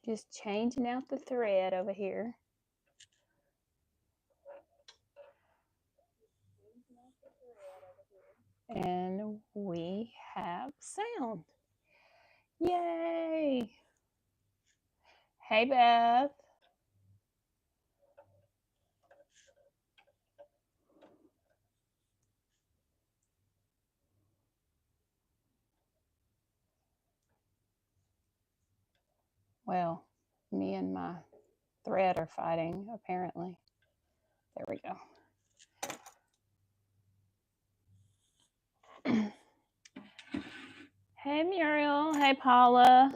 Just changing out the thread over here. And we have sound. Yay! Hey, Beth. Well, me and my thread are fighting, apparently. There we go. Hey, Muriel. Hey, Paula.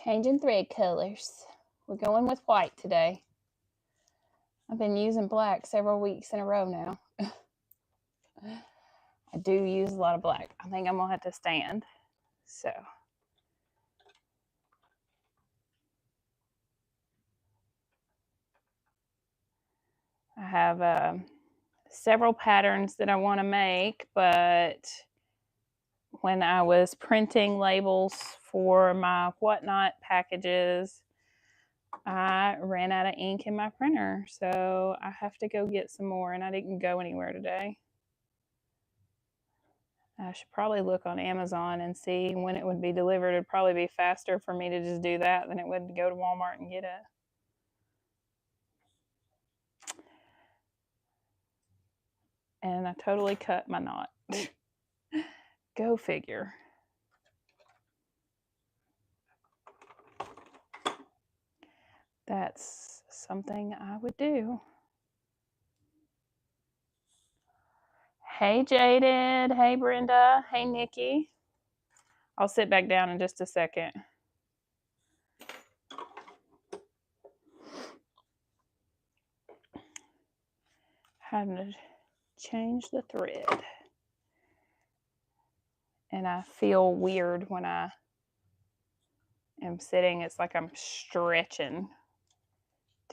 Changing thread colors. We're going with white today. I've been using black several weeks in a row now. I do use a lot of black. I think I'm going to have to stand. So. I have several patterns that I want to make, but when I was printing labels for my Whatnot packages, I ran out of ink in my printer, so I have to go get some more, and I didn't go anywhere today. I should probably look on Amazon and see when it would be delivered. It'd probably be faster for me to just do that than it would to go to Walmart and get it. And I totally cut my knot. Go figure. That's something I would do. Hey, Jaded. Hey, Brenda. Hey, Nikki. I'll sit back down in just a second. Having to change the thread. And I feel weird when I am sitting. It's like I'm stretching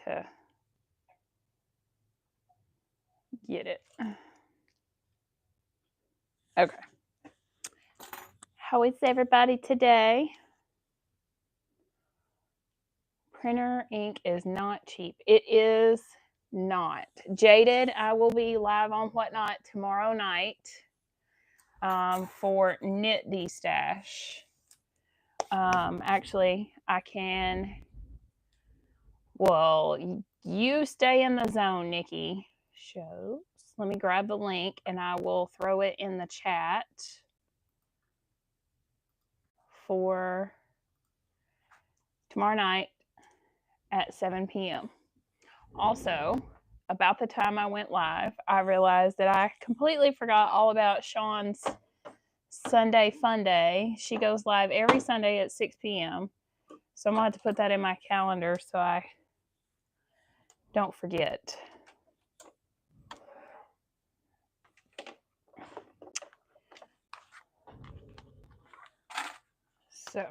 to get it. Okay. How is everybody today? Printer ink is not cheap. It is not. Jaded, I will be live on Whatnot tomorrow night for Knit D-Stash. Actually, I can. Well, you stay in the zone, Nikki. Shows. Let me grab the link and I will throw it in the chat for tomorrow night at 7 p.m. Also, about the time I went live, I realized that I completely forgot all about Sean's Sunday Fun Day. She goes live every Sunday at 6 p.m. So I'm going to have to put that in my calendar so I don't forget. So,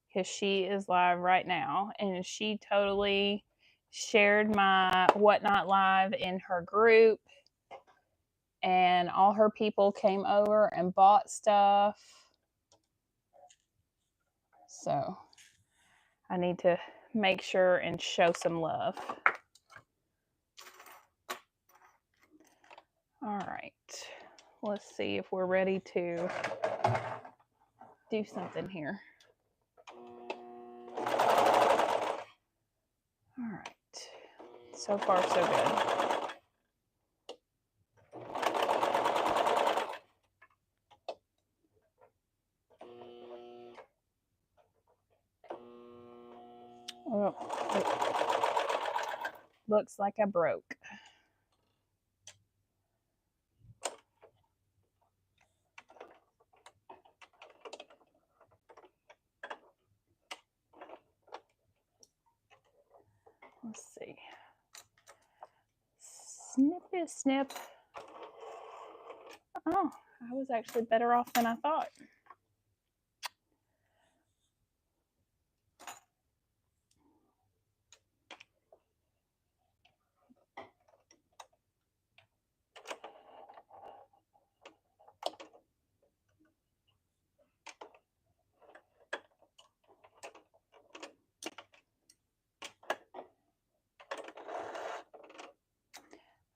because she is live right now, and she totally shared my Whatnot live in her group, and all her people came over and bought stuff. So I need to make sure and show some love. All right, let's see if we're ready to do something here. All right, so far so good. Oh, looks like I broke. Let's see. Snippy snip. Oh, I was actually better off than I thought.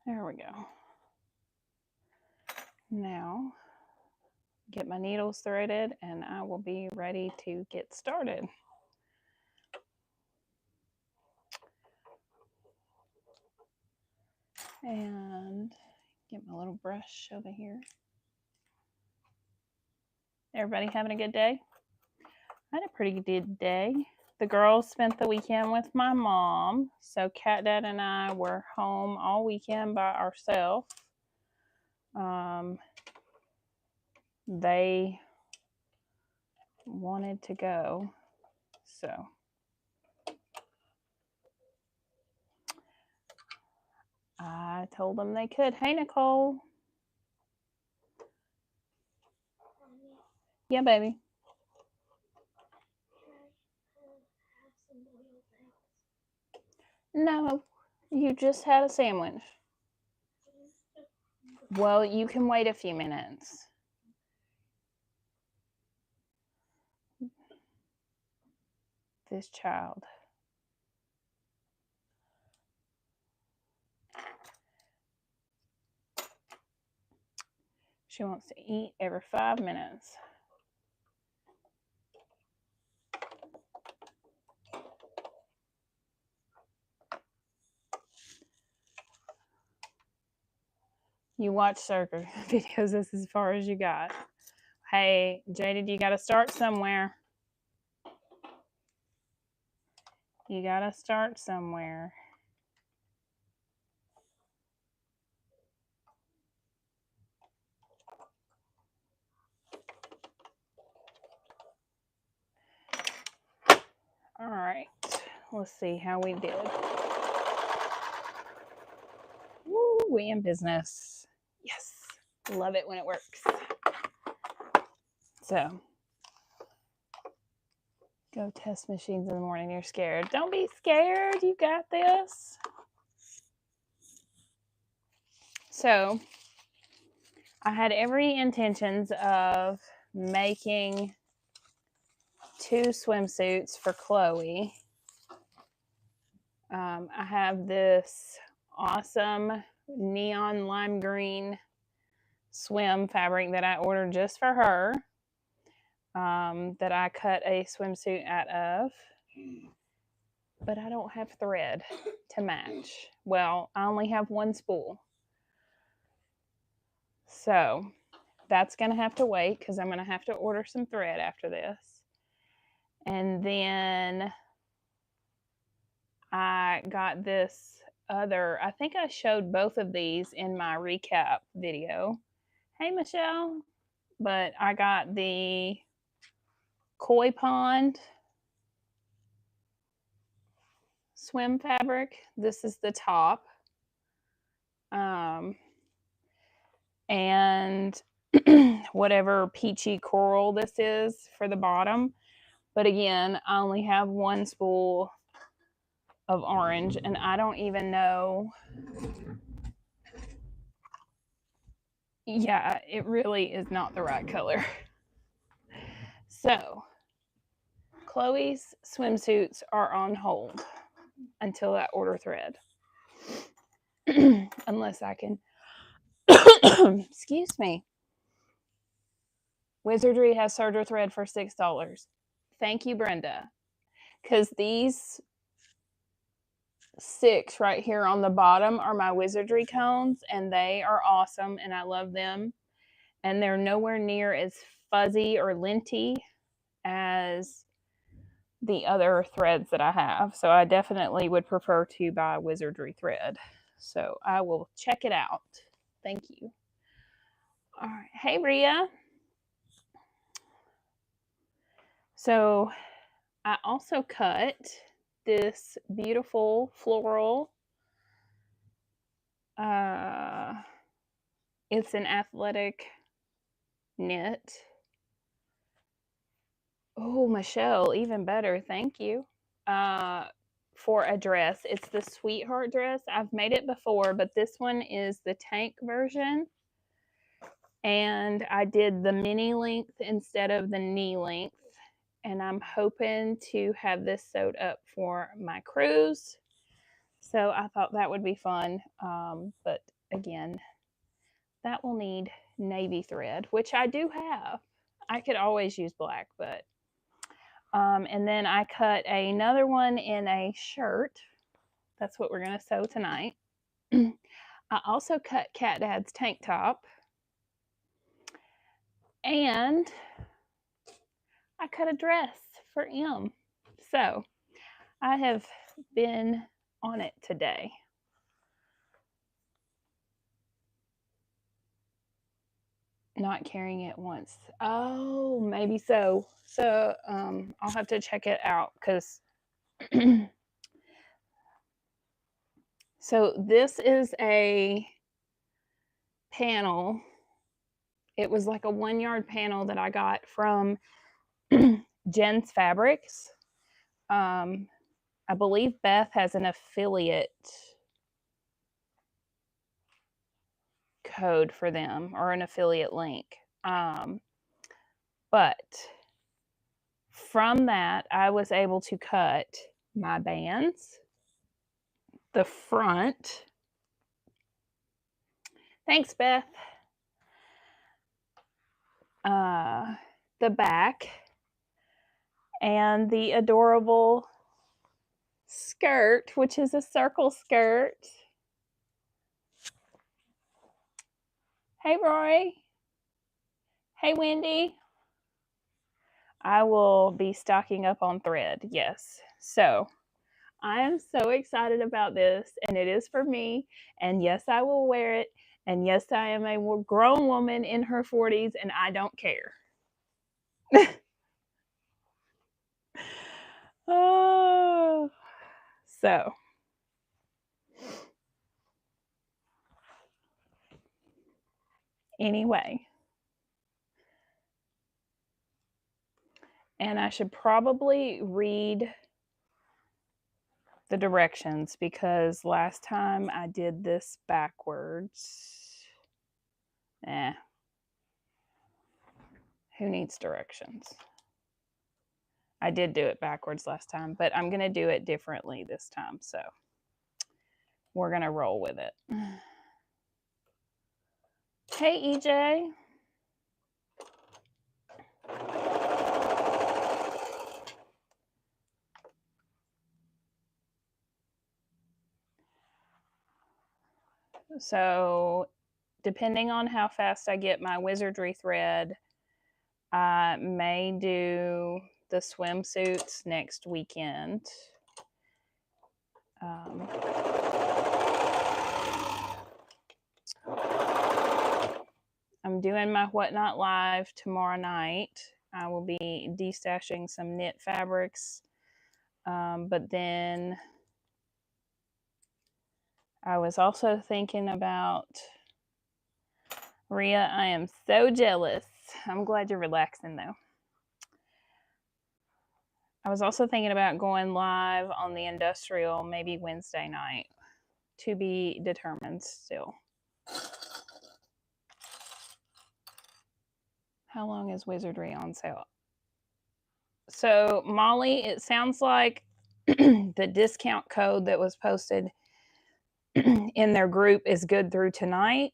There we go. Now, get my needles threaded and I will be ready to get started. And get my little brush over here. Everybody having a good day? I had a pretty good day. The girls spent the weekend with my mom, so Cat Dad and I were home all weekend by ourselves. They wanted to go, so I told them they could. Hey, Nicole. Yeah, baby. No, you just had a sandwich. Well, you can wait a few minutes. This child. She wants to eat every 5 minutes. You watch circus videos, this is as far as you got. Hey, Jaded, you got to start somewhere. You got to start somewhere. All right, let's see how we did. Woo, we in business. Yes, love it when it works. So, go test machines in the morning. You're scared. Don't be scared. You got this. So, I had every intentions of making 2 swimsuits for Chloe. I have this awesome neon lime green swim fabric that I ordered just for her, that I cut a swimsuit out of, but I don't have thread to match. Well, I only have 1 spool. So that's going to have to wait because I'm going to have to order some thread after this. And then I got this other, I think I showed both of these in my recap video. Hey, Michelle. But I got the Koi Pond swim fabric. This is the top. And whatever peachy coral this is for the bottom. But again, I only have 1 spool of orange and I don't even know. Yeah, it really is not the right color. So, Chloe's swimsuits are on hold until I order thread. Unless I can, excuse me. Wizardry has serger thread for $6. Thank you, Brenda. Because these 6 right here on the bottom are my Wizardry cones, and they are awesome, and I love them. And they're nowhere near as fuzzy or linty as the other threads that I have. So I definitely would prefer to buy Wizardry thread. So I will check it out. Thank you. All right. Hey, Rhea. So I also cut this beautiful floral. It's an athletic knit. Oh, Michelle, even better. Thank you. For a dress. It's the Sweetheart dress. I've made it before, but this one is the tank version. And I did the mini length instead of the knee length. And I'm hoping to have this sewed up for my cruise. So I thought that would be fun. But again, that will need navy thread, which I do have. I could always use black, but and then I cut another one in a shirt. That's what we're going to sew tonight. I also cut Cat Dad's tank top. And I cut a dress for M. So I have been on it today. Not carrying it once. Oh, maybe so. So I'll have to check it out because so this is a panel. It was like a 1 yard panel that I got from Jen's Fabrics. I believe Beth has an affiliate code for them or an affiliate link. But from that, I was able to cut my bands, the front. Thanks, Beth. The back, and the adorable skirt, which is a circle skirt. Hey, Roy. Hey, Wendy. I will be stocking up on thread, yes. So I am so excited about this, and it is for me. And yes, I will wear it. And yes, I am a grown woman in her 40s, and I don't care. Oh, so anyway, and I should probably read the directions because last time I did this backwards. Who needs directions? I did do it backwards last time, but I'm going to do it differently this time. So we're going to roll with it. Hey, EJ. So depending on how fast I get my wizardry thread, I may do the swimsuits next weekend. I'm doing my Whatnot Live tomorrow night. I will be destashing some knit fabrics. But then I was also thinking about Rhea. I am so jealous. I'm glad you're relaxing though. I was also thinking about going live on the industrial maybe Wednesday night. To be determined still. How long is Wizardry on sale? So Molly, it sounds like the discount code that was posted in their group is good through tonight.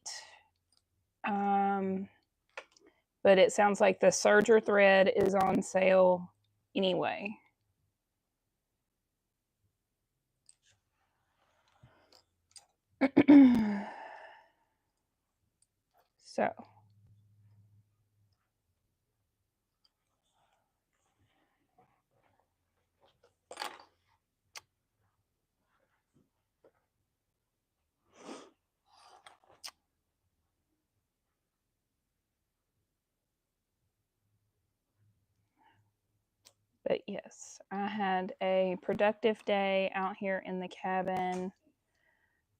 But it sounds like the Serger thread is on sale anyway. So but yes, I had a productive day out here in the cabin.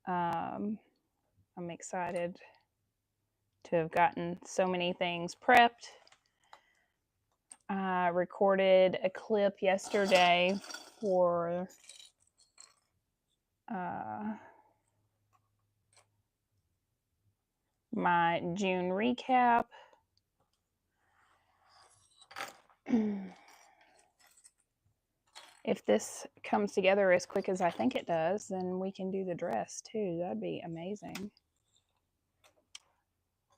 I'm excited to have gotten so many things prepped. I recorded a clip yesterday for my June recap. If this comes together as quick as I think it does, then we can do the dress too. That'd be amazing.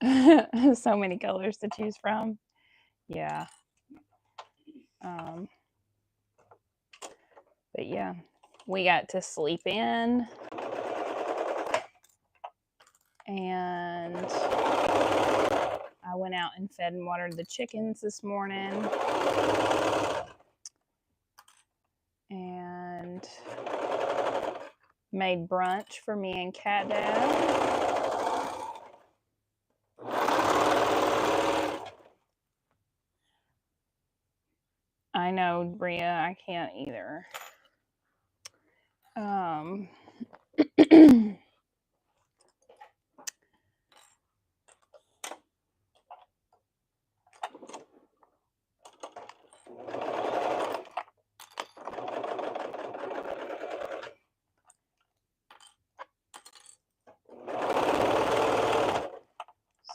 So many colors to choose from. Yeah. But yeah, we got to sleep in, and I went out and fed and watered the chickens this morning, and made brunch for me and Cat Dad. I know, Bria, I can't either.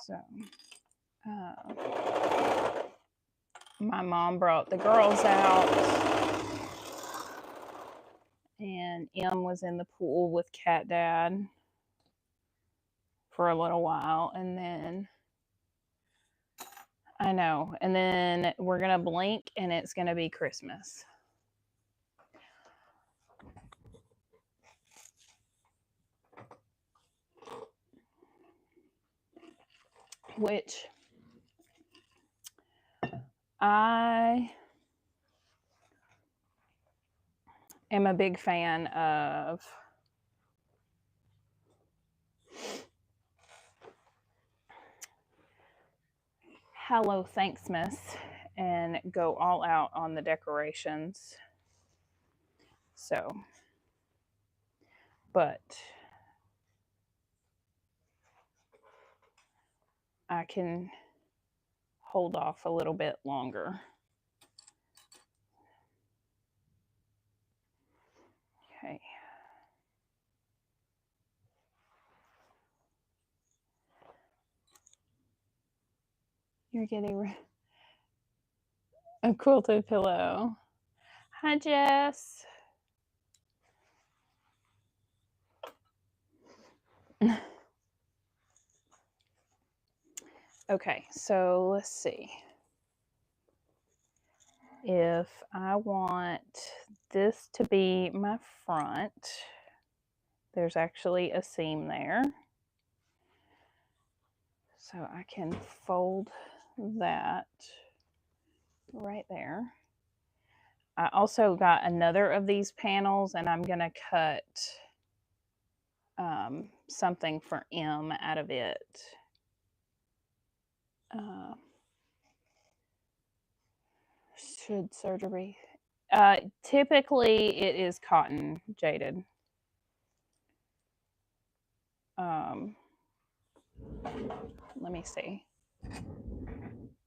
So, my mom brought the girls out, and Em was in the pool with Cat Dad for a little while, and then I know, and then we're gonna blink and it's gonna be Christmas. Which I am a big fan of. Hallow Thanksmas and go all out on the decorations. So, but I can hold off a little bit longer. Okay. You're getting a quilted pillow. Hi, Jess. Okay, so let's see. If I want this to be my front, there's actually a seam there. So I can fold that right there. I also got another of these panels, and I'm going to cut something for M out of it. Should surgery? Typically, it is cotton, Jaded. Let me see.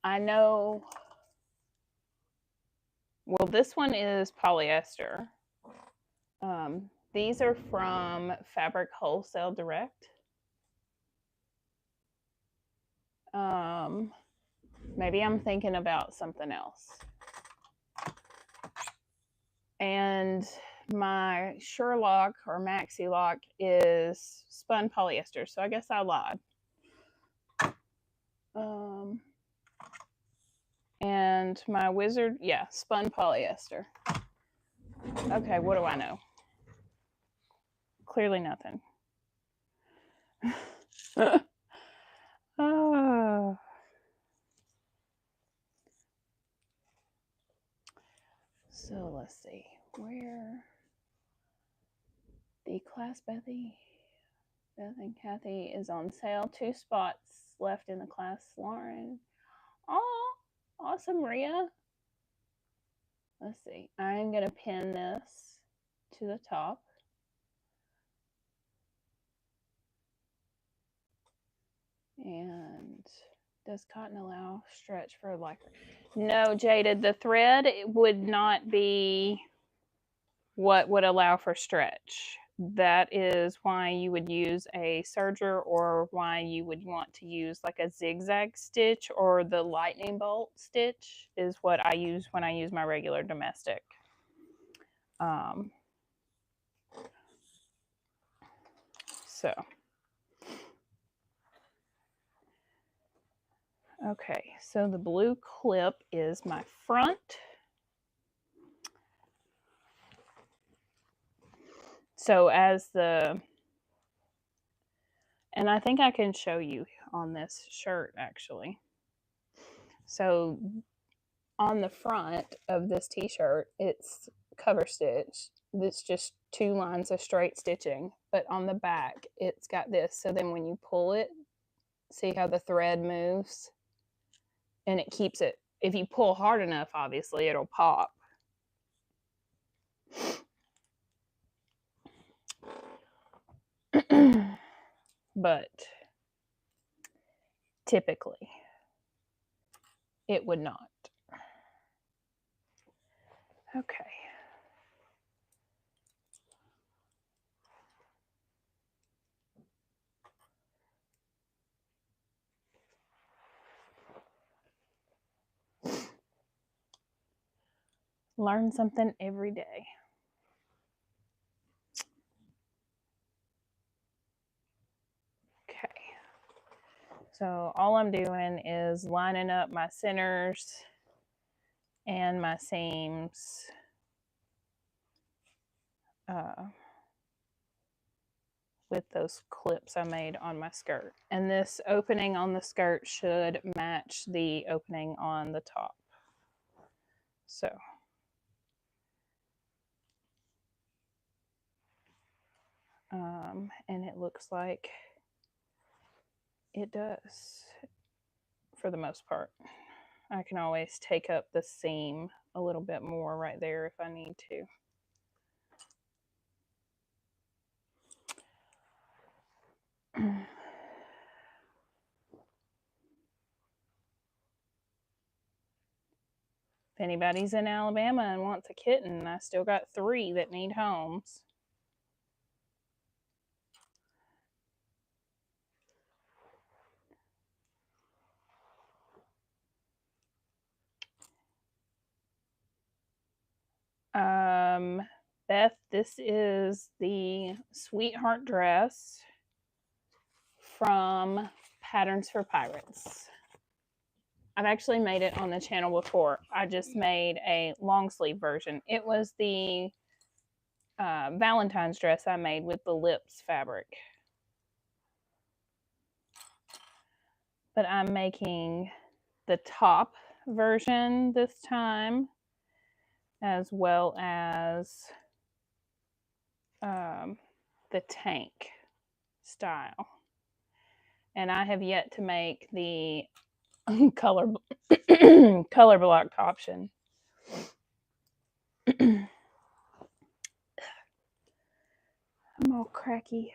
I know. Well, this one is polyester. These are from Fabric Wholesale Direct. Maybe I'm thinking about something else. And my Sherlock or Maxi Lock is spun polyester, so I guess I lied. And my Wizard, yeah, spun polyester. Okay, what do I know? Clearly nothing. Oh. So let's see where the class Beth and Kathy is on sale. 2 spots left in the class, Lauren. Oh, awesome, Maria. Let's see. I'm going to pin this to the top. And does cotton allow stretch for lycra? No, Jaded. The thread would not be what would allow for stretch. That is why you would use a serger, or why you would want to use like a zigzag stitch, or the lightning bolt stitch is what I use when I use my regular domestic. So Okay, so the blue clip is my front. So as the, and I think I can show you on this shirt actually. So on the front of this t-shirt, it's cover stitch. It's just 2 lines of straight stitching, but on the back, it's got this. So then when you pull it, see how the thread moves? And it keeps it, if you pull hard enough, obviously it'll pop. But typically it would not. Okay. Learn something every day. Okay. So all I'm doing is lining up my centers and my seams with those clips I made on my skirt. And this opening on the skirt should match the opening on the top. So and it looks like it does for the most part. I can always take up the seam a little bit more right there if I need to. If anybody's in Alabama and wants a kitten, I still got 3 that need homes. Beth, this is the Sweetheart dress from Patterns for Pirates. I've actually made it on the channel before. I just made a long sleeve version. It was the Valentine's dress I made with the lips fabric. But I'm making the top version this time, as well as the tank style. And I have yet to make the color blocked option. I'm all cracky.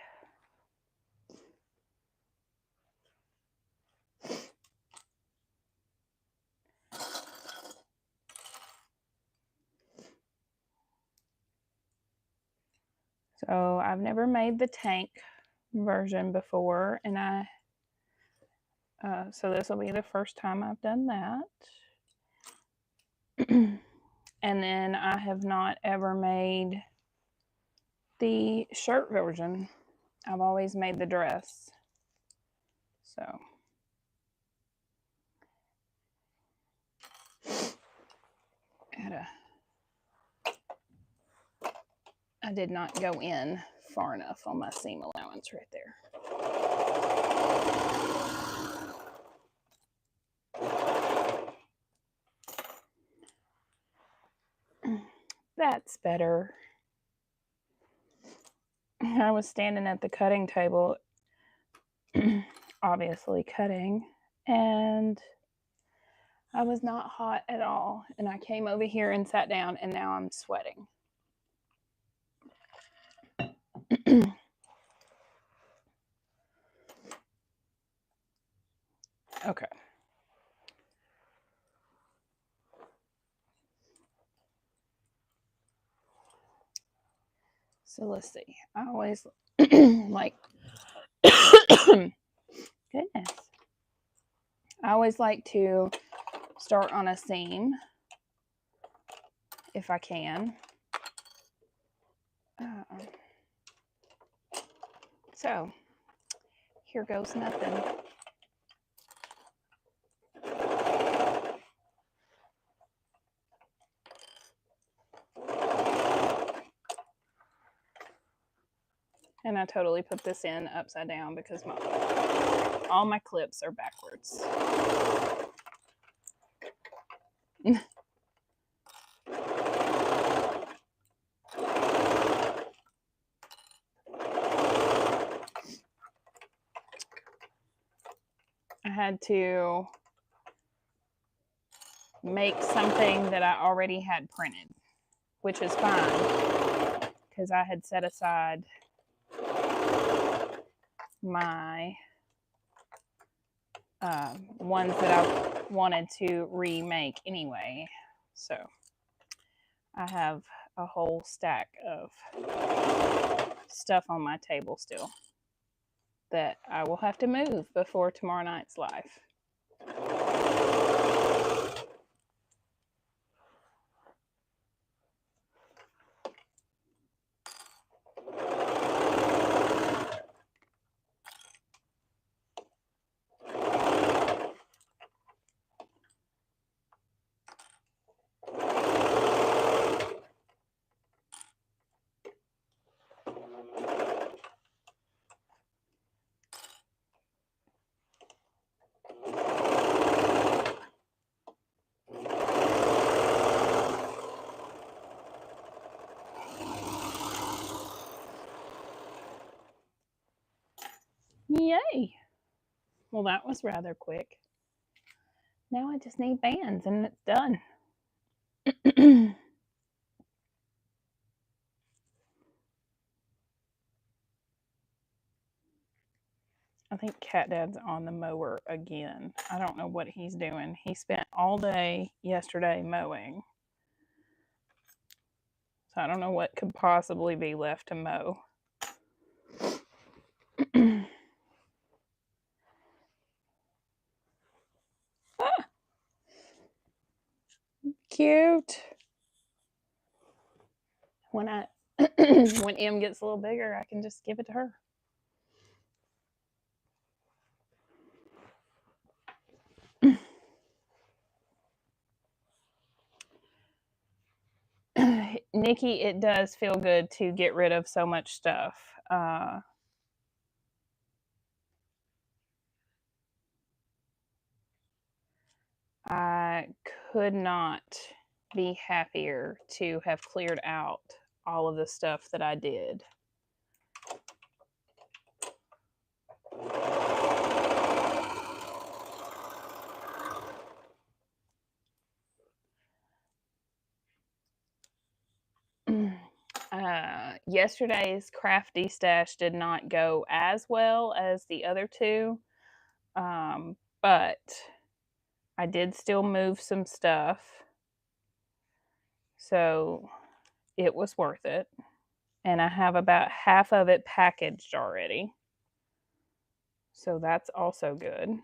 So I've never made the tank version before, and so this will be the first time I've done that. And then I have not ever made the shirt version. I've always made the dress. So I did not go in far enough on my seam allowance right there. That's better. I was standing at the cutting table, obviously cutting, and I was not hot at all. And I came over here and sat down, and now I'm sweating. Okay. So let's see. I always like, goodness. I always like to start on a seam if I can. So here goes nothing. And I totally put this in upside down because all my clips are backwards. I had to make something that I already had printed, which is fine because I had set aside my ones that I wanted to remake anyway. So I have a whole stack of stuff on my table still that I will have to move before tomorrow night's live. Yay! Well, that was rather quick. Now I just need bands and it's done. I think Cat Dad's on the mower again. I don't know what he's doing. He spent all day yesterday mowing. So I don't know what could possibly be left to mow. Ah, cute. When when M gets a little bigger, I can just give it to her. Nikki, it does feel good to get rid of so much stuff. I could not be happier to have cleared out all of the stuff that I did. Yesterday's crafty stash did not go as well as the other two, but I did still move some stuff, so it was worth it. And I have about half of it packaged already, so that's also good.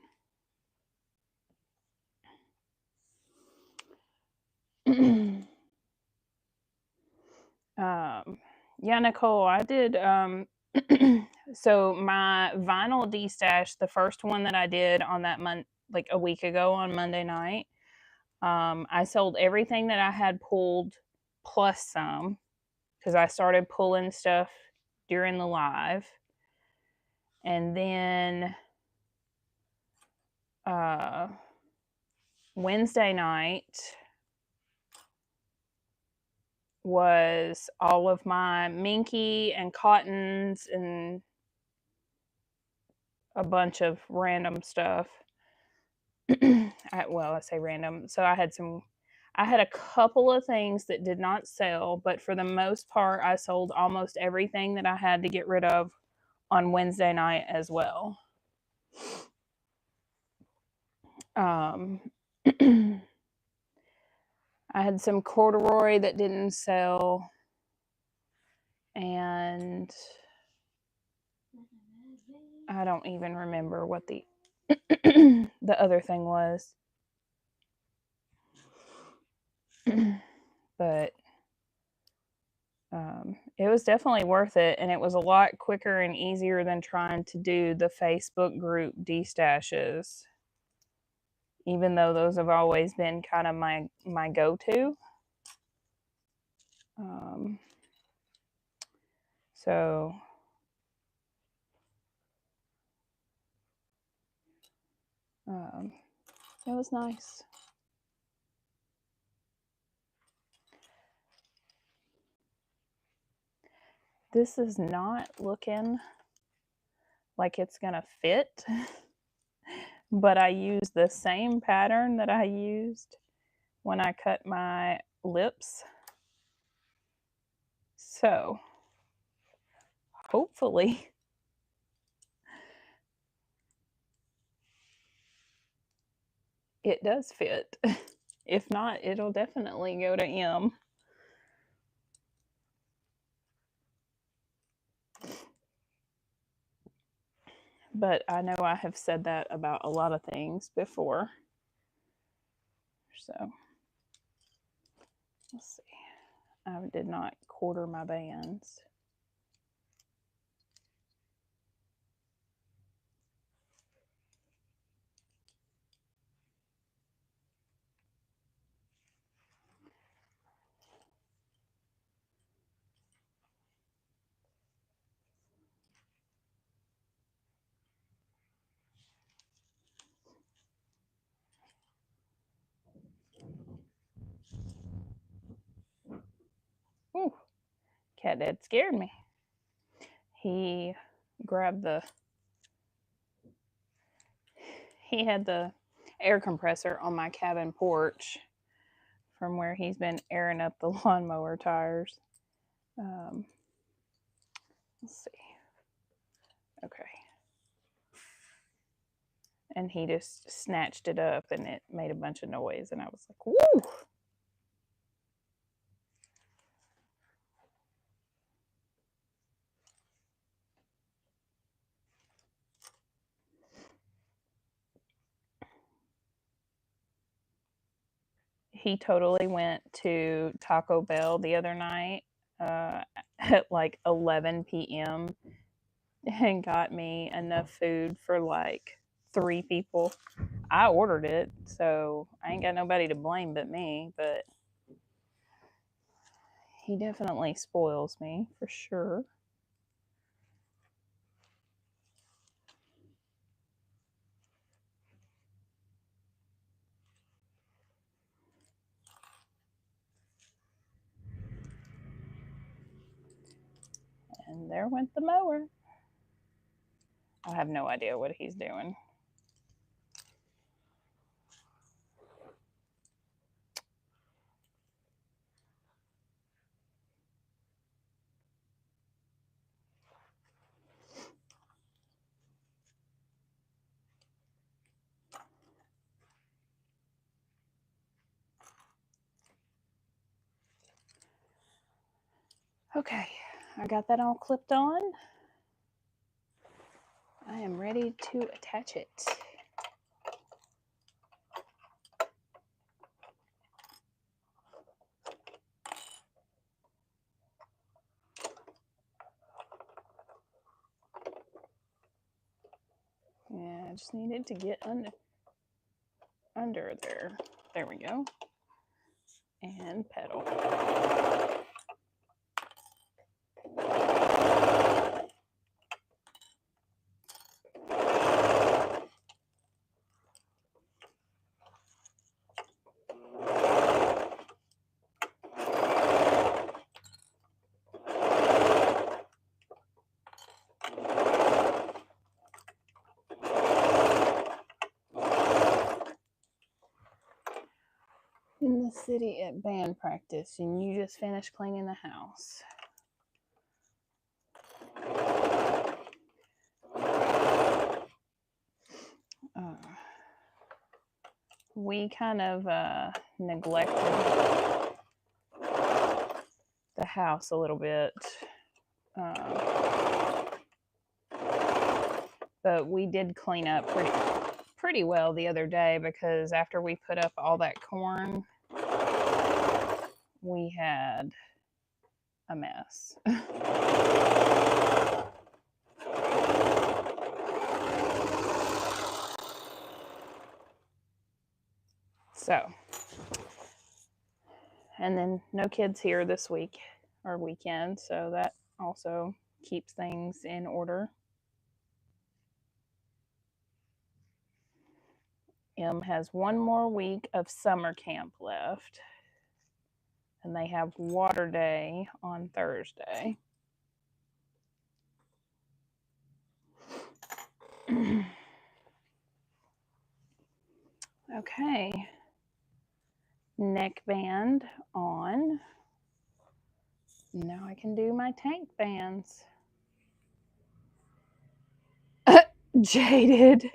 Yeah, Nicole, I did. So my vinyl destash, the first one that I did on that like a week ago on Monday night, I sold everything that I had pulled plus some because I started pulling stuff during the live, and then Wednesday night was all of my minky and cottons and a bunch of random stuff. I say random. So I had a couple of things that did not sell, but for the most part, I sold almost everything that I had to get rid of on Wednesday night as well. I had some corduroy that didn't sell, and I don't even remember what the the other thing was. But it was definitely worth it, and it was a lot quicker and easier than trying to do the Facebook group destashes, even though those have always been kind of my go-to. So It was nice. This is not looking like it's gonna fit, but I used the same pattern that I used when I cut my lips. So hopefully it does fit. If not, it'll definitely go to M. But I know I have said that about a lot of things before. So let's see. I did not quarter my bands. Ooh, Cat Dad scared me. He grabbed he had the air compressor on my cabin porch from where he's been airing up the lawnmower tires. Let's see. Okay. And he just snatched it up and it made a bunch of noise. And I was like, woo! He totally went to Taco Bell the other night at like 11 p.m. and got me enough food for like 3 people. I ordered it, so I ain't got nobody to blame but me, but he definitely spoils me for sure. And there went the mower. I have no idea what he's doing. Okay, I got that all clipped on. I am ready to attach it. Yeah, I just needed to get under there. There we go. And pedal. In the city at band practice, and you just finished cleaning the house. We kind of neglected the house a little bit. But we did clean up pretty well the other day, because after we put up all that corn, we had a mess. So, and then no kids here this week or weekend, so that also keeps things in order. M has one more week of summer camp left, and they have water day on Thursday. Okay. Neckband on. Now I can do my tank bands. Jaded.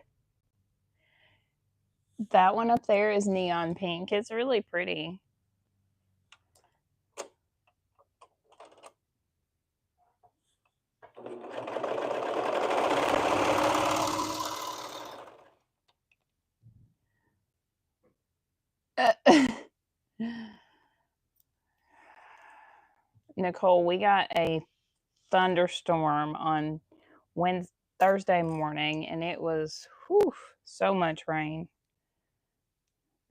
That one up there is neon pink. It's really pretty. Nicole, we got a thunderstorm on Thursday morning, and it was so much rain.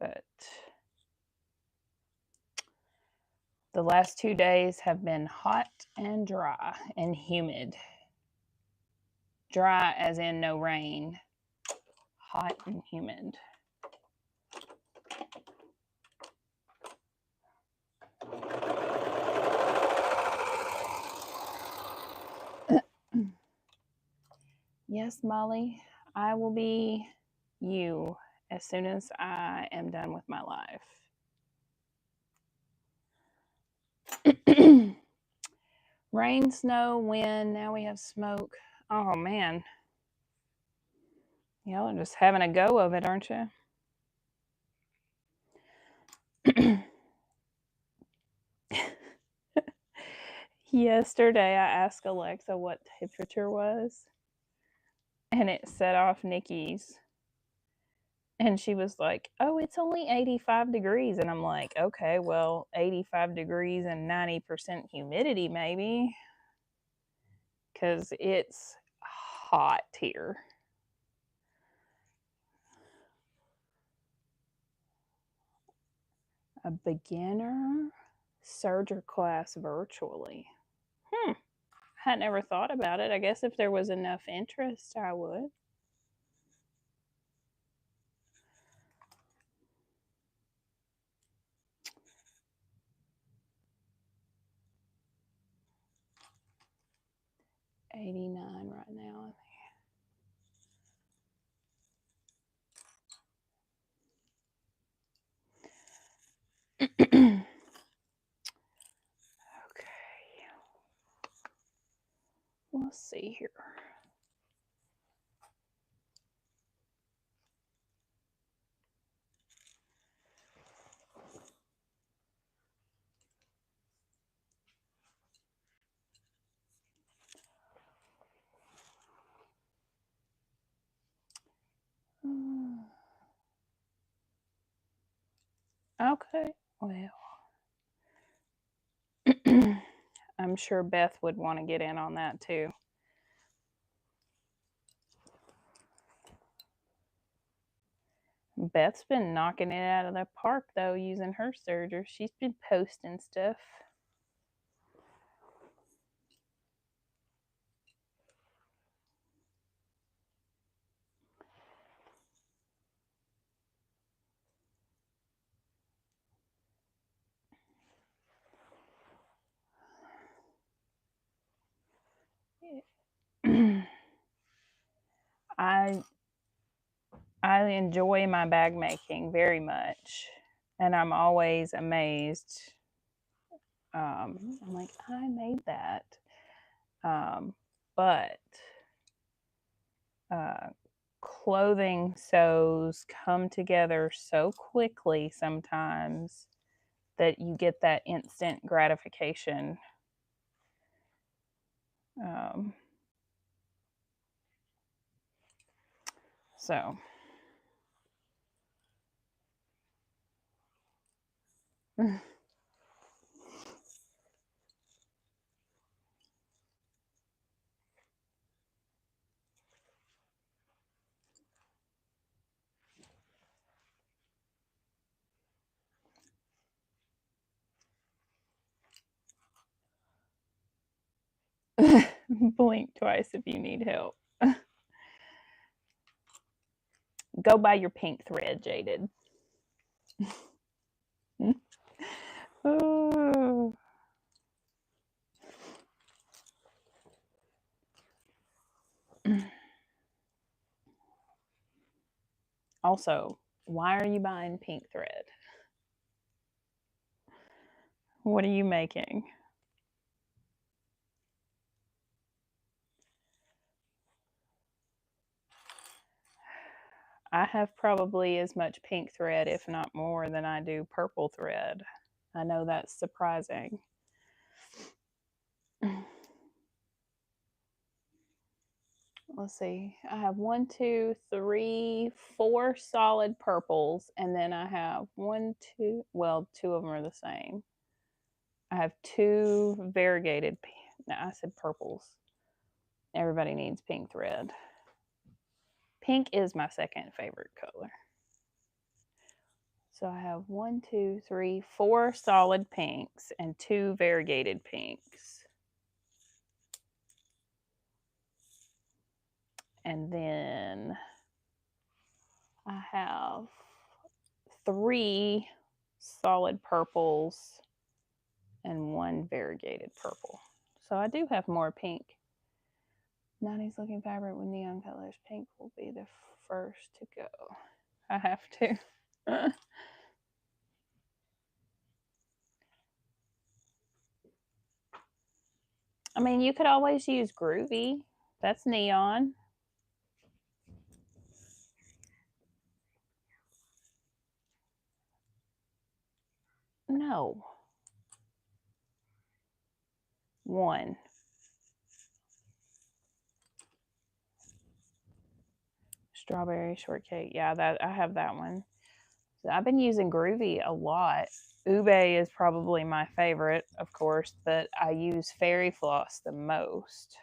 But the last 2 days have been hot and dry and humid. Dry as in no rain. Hot and humid. Yes, Molly, I will be you as soon as I am done with my life. Rain, snow, wind, now we have smoke. Oh, man. Y'all are just having a go of it, aren't you? Yesterday, I asked Alexa what temperature was, and it set off Nikki's. And she was like, oh, it's only 85 degrees. And I'm like, okay, well, 85 degrees and 90% humidity, maybe, because it's hot here. A beginner surger class virtually. Had never thought about it. I guess if there was enough interest, I would. $89 right now. Okay. Let's see here. Okay, well, I'm sure Beth would want to get in on that too. Beth's been knocking it out of the park though, using her serger. She's been posting stuff. I enjoy my bag making very much, and I'm always amazed. I'm like, I made that, but clothing sews come together so quickly sometimes that you get that instant gratification. So blink twice if you need help. Go buy your pink thread, Jaded. Oh. Also, why are you buying pink thread? What are you making? I have probably as much pink thread, if not more, than I do purple thread. I know that's surprising. Let's see. I have 1, 2, 3, 4 solid purples, and then I have 1, 2. Well, 2 of them are the same. I have 2 variegated. No, I said purples. Everybody needs pink thread. Pink is my second favorite color. So I have 1, 2, 3, 4 solid pinks and 2 variegated pinks. And then I have 3 solid purples and 1 variegated purple. So I do have more pink. 90s looking fabric with neon colors. Pink will be the first to go. I have to. I mean, you could always use Groovy. That's neon. No. 1. Strawberry shortcake. Yeah, that I have that one. So I've been using Groovy a lot. Ube is probably my favorite, of course, but I use Fairy Floss the most.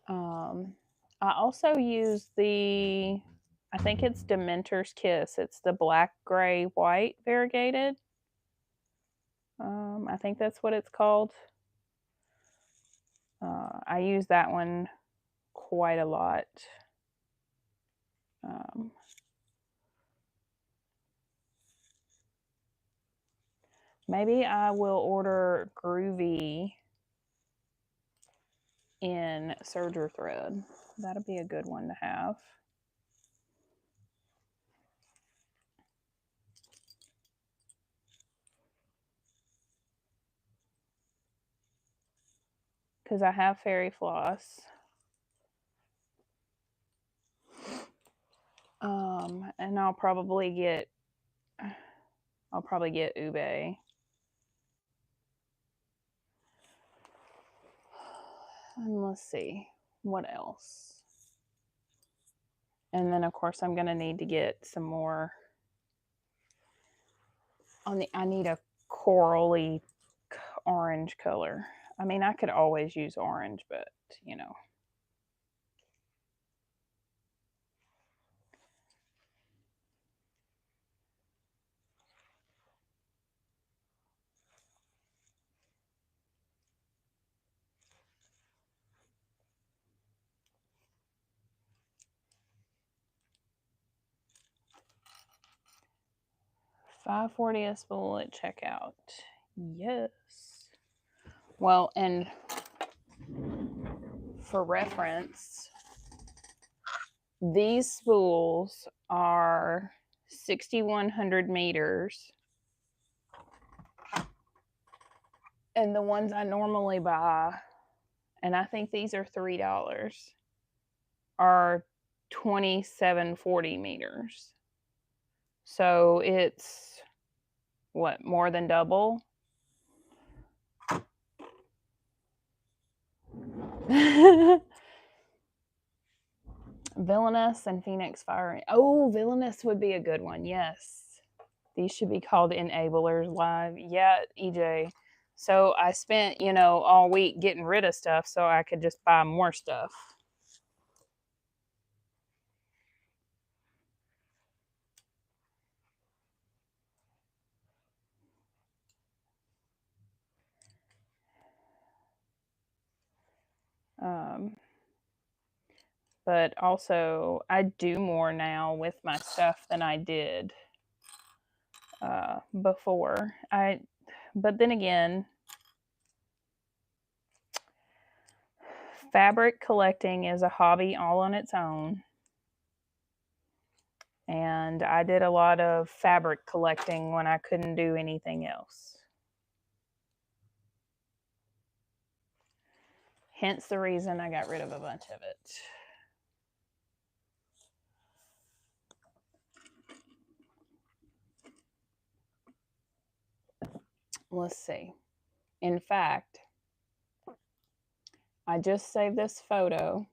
I also use the, I think it's Dementor's Kiss. It's the black, gray, white variegated. I think that's what it's called. I use that one quite a lot. Maybe I will order Groovy in Serger thread. That'll be a good one to have. Because I have Fairy Floss. And I'll probably get Ube. And let's see, what else? And then of course I'm gonna need to get some more I need a corally orange color. I mean, I could always use orange, but you know. $5.40 a spool at checkout. Yes. Well, and for reference, these spools are 6,100 meters. And the ones I normally buy, and I think these are $3, are 2,740 meters. So it's what, more than double? Villainous and Phoenix Fire. Oh, Villainous would be a good one. Yes. These should be called Enablers Live. Yeah, EJ. So I spent, all week getting rid of stuff so I could just buy more stuff. But also, I do more now with my stuff than I did before. But then again, fabric collecting is a hobby all on its own. And I did a lot of fabric collecting when I couldn't do anything else. Hence the reason I got rid of a bunch of it. Let's see. In fact, I just saved this photo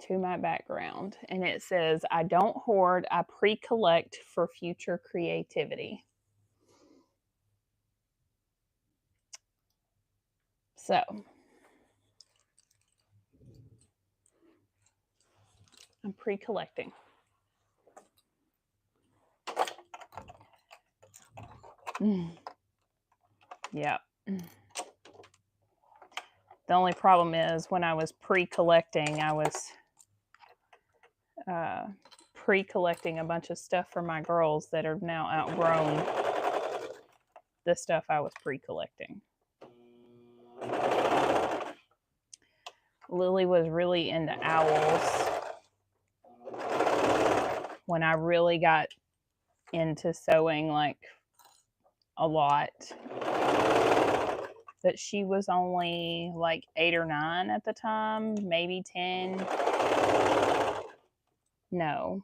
to my background, and it says, "I don't hoard, I pre-collect for future creativity." So, I'm pre-collecting. Yeah. The only problem is when I was pre-collecting, I was pre-collecting a bunch of stuff for my girls that are now outgrown the stuff I was pre-collecting. Lily was really into owls when I really got into sewing, like, a lot. But she was only like 8 or 9 at the time, maybe 10. No.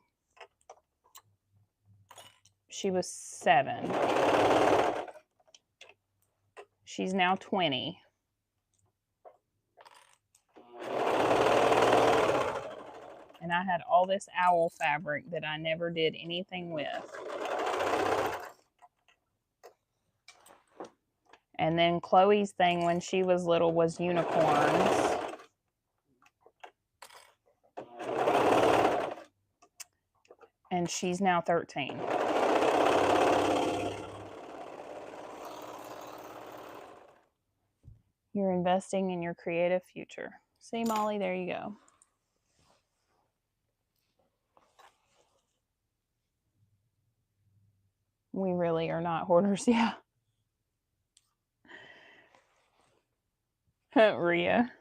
She was 7. She's now 20. And I had all this owl fabric that I never did anything with. And then Chloe's thing when she was little was unicorns. And she's now 13. You're investing in your creative future. See, Molly, there you go. We really are not hoarders, yeah. Rhea.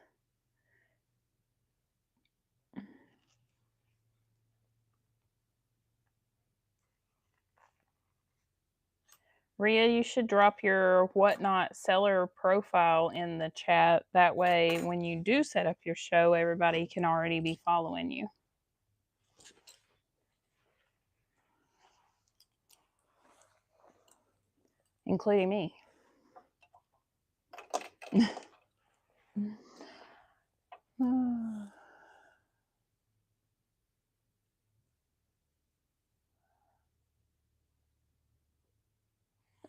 Rhea, you should drop your Whatnot seller profile in the chat. That way, when you do set up your show, everybody can already be following you. Including me.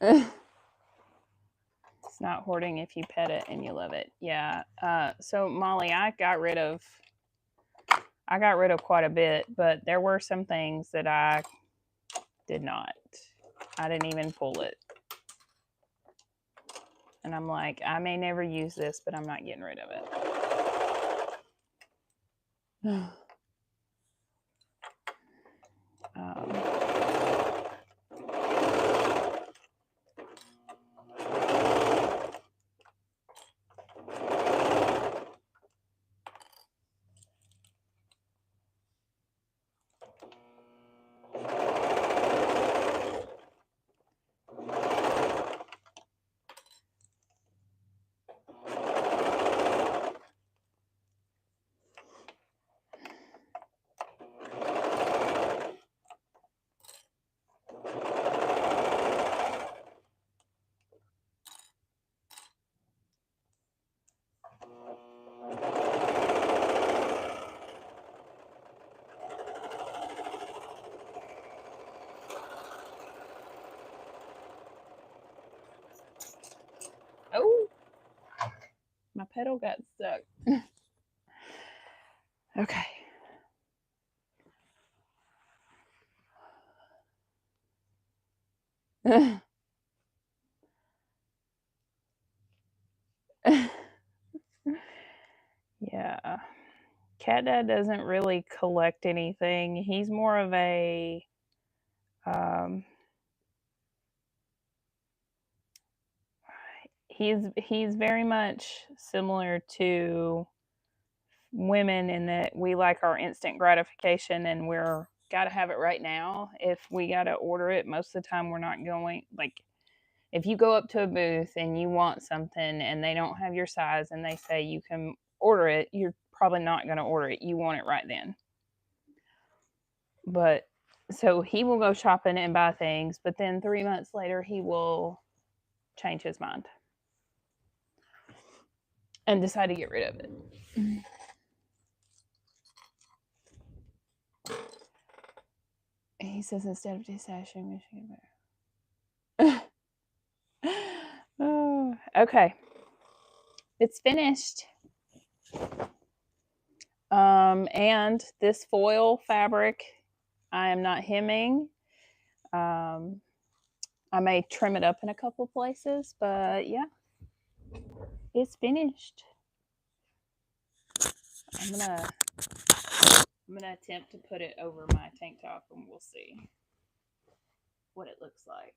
It's not hoarding if you pet it and you love it. Yeah. So Molly, I got rid of quite a bit, but there were some things that I did not. I didn't even pull it. And I'm like, I may never use this, but I'm not getting rid of it. Oh, my pedal got stuck. Okay. Cat Dad doesn't really collect anything. He's more of a he's very much similar to women in that we like our instant gratification and we're got to have it right now. If we got to order it, most of the time we're not going, like, if you go up to a booth and you want something and they don't have your size and they say you can order it, you're probably not going to order it. You want it right then. But so he will go shopping and buy things, but then 3 months later he will change his mind and decide to get rid of it. He says instead of dishashing, we should get better. Okay. It's finished. And this foil fabric, I am not hemming. I may trim it up in a couple places, but yeah, it's finished. I'm gonna attempt to put it over my tank top and we'll see what it looks like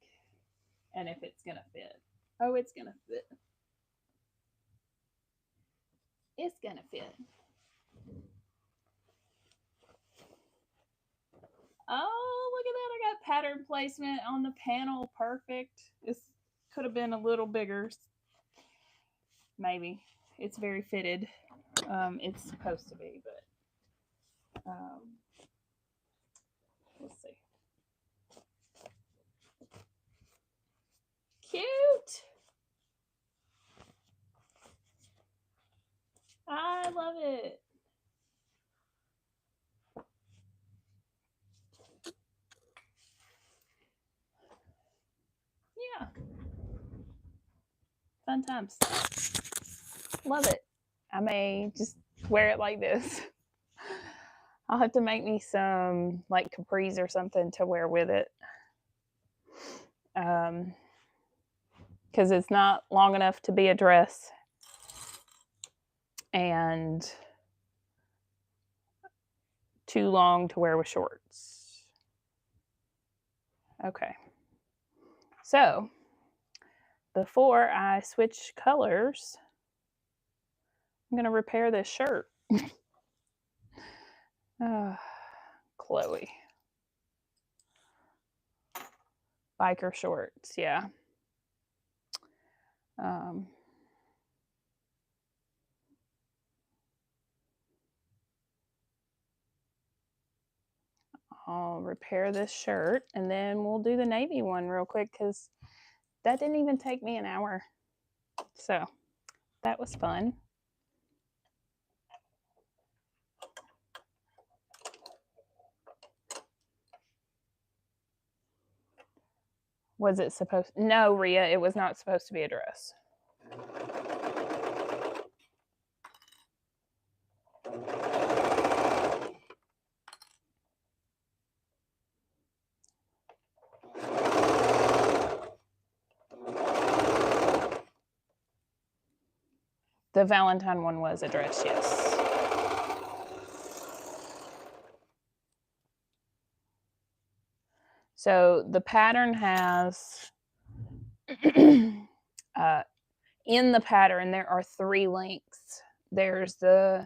and if it's gonna fit. Oh, it's gonna fit. It's gonna fit. Oh, look at that. I got pattern placement on the panel. Perfect. This could have been a little bigger. Maybe. It's very fitted. It's supposed to be, but we'll see. Cute. I love it. Yeah. Fun times. Love it. I may just wear it like this. I'll have to make me some like capris or something to wear with it. Because it's not long enough to be a dress and too long to wear with shorts. Okay. So before I switch colors, I'm going to repair this shirt. Chloe. Biker shorts, yeah. I'll repair this shirt and then we'll do the navy one real quick because that didn't even take me an hour. So that was fun. Was it supposed? No, Rhea, it was not supposed to be a dress. The Valentine one was a dress, yes. So the pattern has, in the pattern, there are 3 lengths. There's the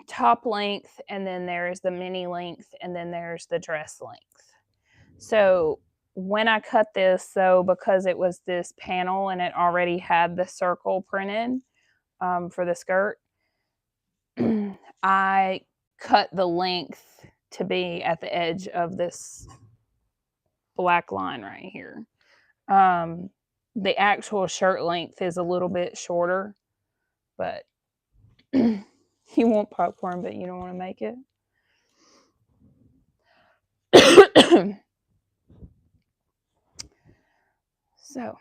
top length, and then there's the mini length, and then there's the dress length. So when I cut this, so because it was this panel and it already had the circle printed for the skirt, I cut the length to be at the edge of this black line right here. The actual shirt length is a little bit shorter, but you want popcorn, but you don't want to make it. So,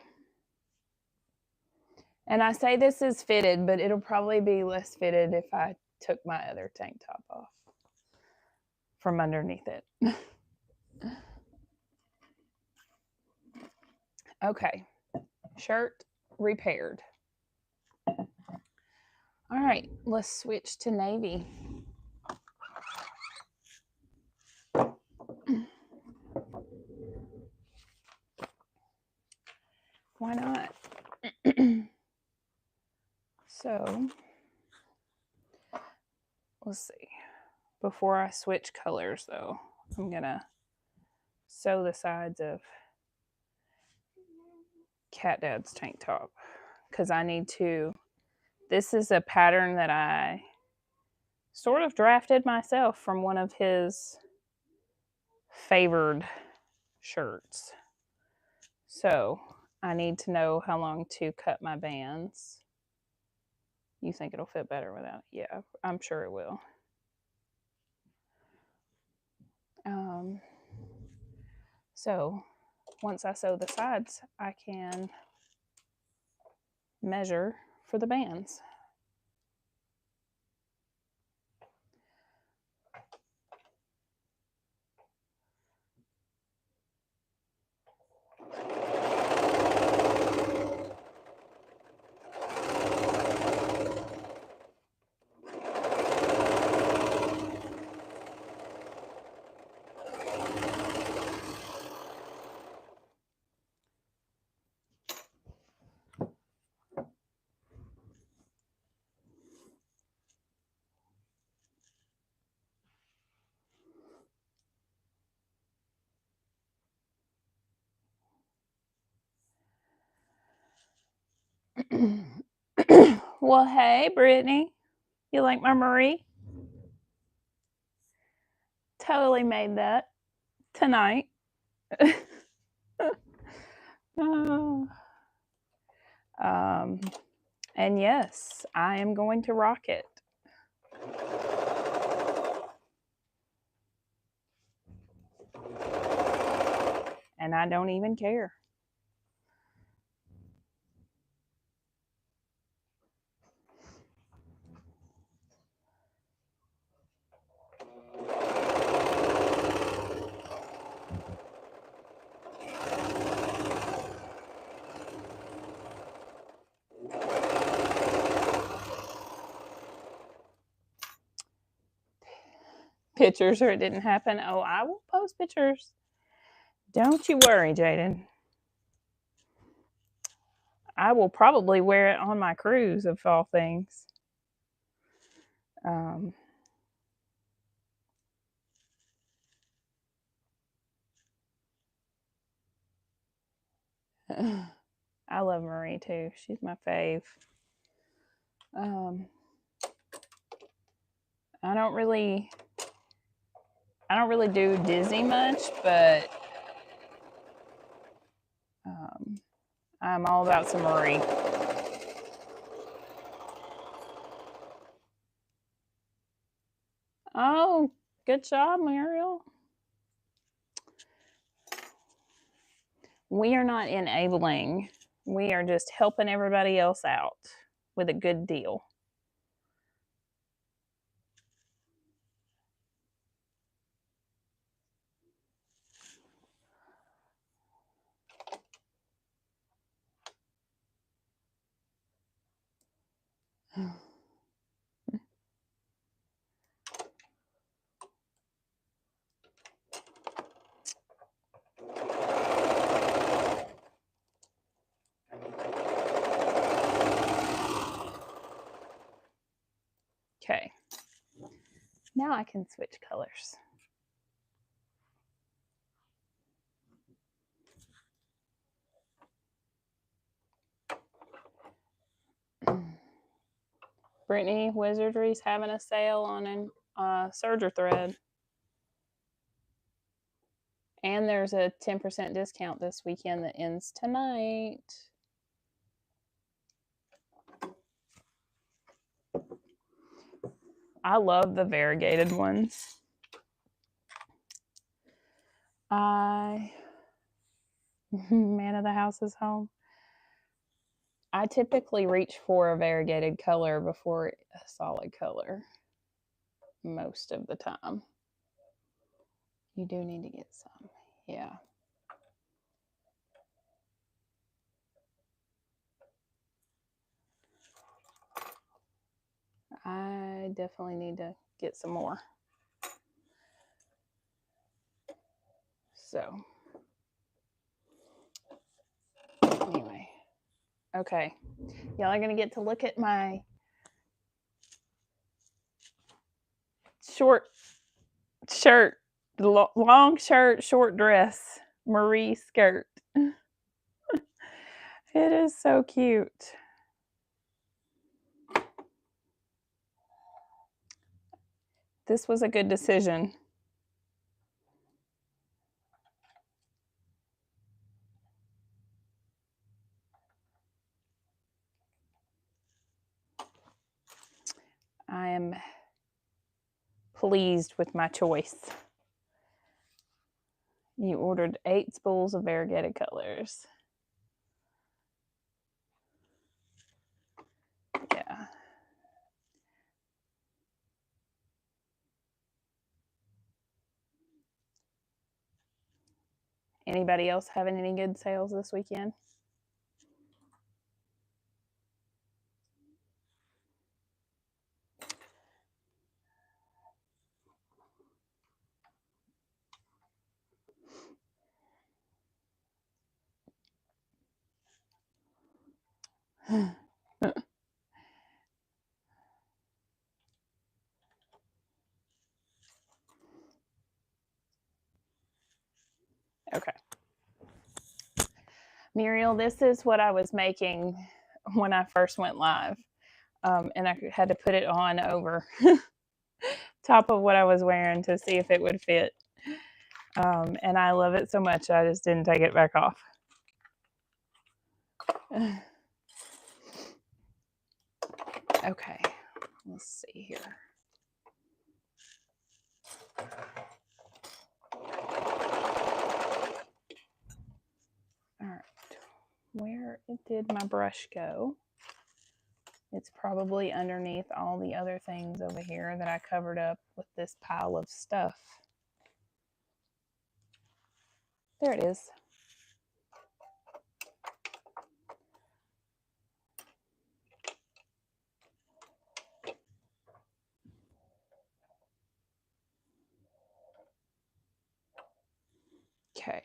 and I say this is fitted, but it'll probably be less fitted if I took my other tank top off from underneath it. Okay, shirt repaired. All right, let's switch to navy. Why not? So, let's see. Before I switch colors, though, I'm going to sew the sides of Cat Dad's tank top because I need to. This is a pattern that I sort of drafted myself from one of his favored shirts. So I need to know how long to cut my bands. You think it'll fit better without? Yeah, I'm sure it will. So once I sew the sides, I can measure for the bands. Well, hey, Brittany. You like my Marie? Totally made that tonight. Oh. And yes, I am going to rock it. And I don't even care. Pictures or it didn't happen. Oh, I will post pictures. Don't you worry, Jaden. I will probably wear it on my cruise, of all things. I love Marie too. She's my fave. I don't really do Disney much, but I'm all about some Marie. Oh, good job, Muriel. We are not enabling. We are just helping everybody else out with a good deal. Okay. Now I can switch colors. Brittany Wizardry's having a sale on an serger thread. And there's a 10% discount this weekend that ends tonight. I love the variegated ones. Man of the house is home. I typically reach for a variegated color before a solid color most of the time. You do need to get some. Yeah. definitely need to get some more. So anyway, okay. Y'all are going to get to look at my short shirt, long shirt, short dress, Marie skirt. It is so cute. This was a good decision. I am pleased with my choice. You ordered 8 spools of variegated colors. Yeah. Anybody else having any good sales this weekend? Okay. Muriel, this is what I was making when I first went live. And I had to put it on over top of what I was wearing to see if it would fit. And I love it so much, I just didn't take it back off. Okay, let's see here. All right, where did my brush go? It's probably underneath all the other things over here that I covered up with this pile of stuff. There it is. Okay.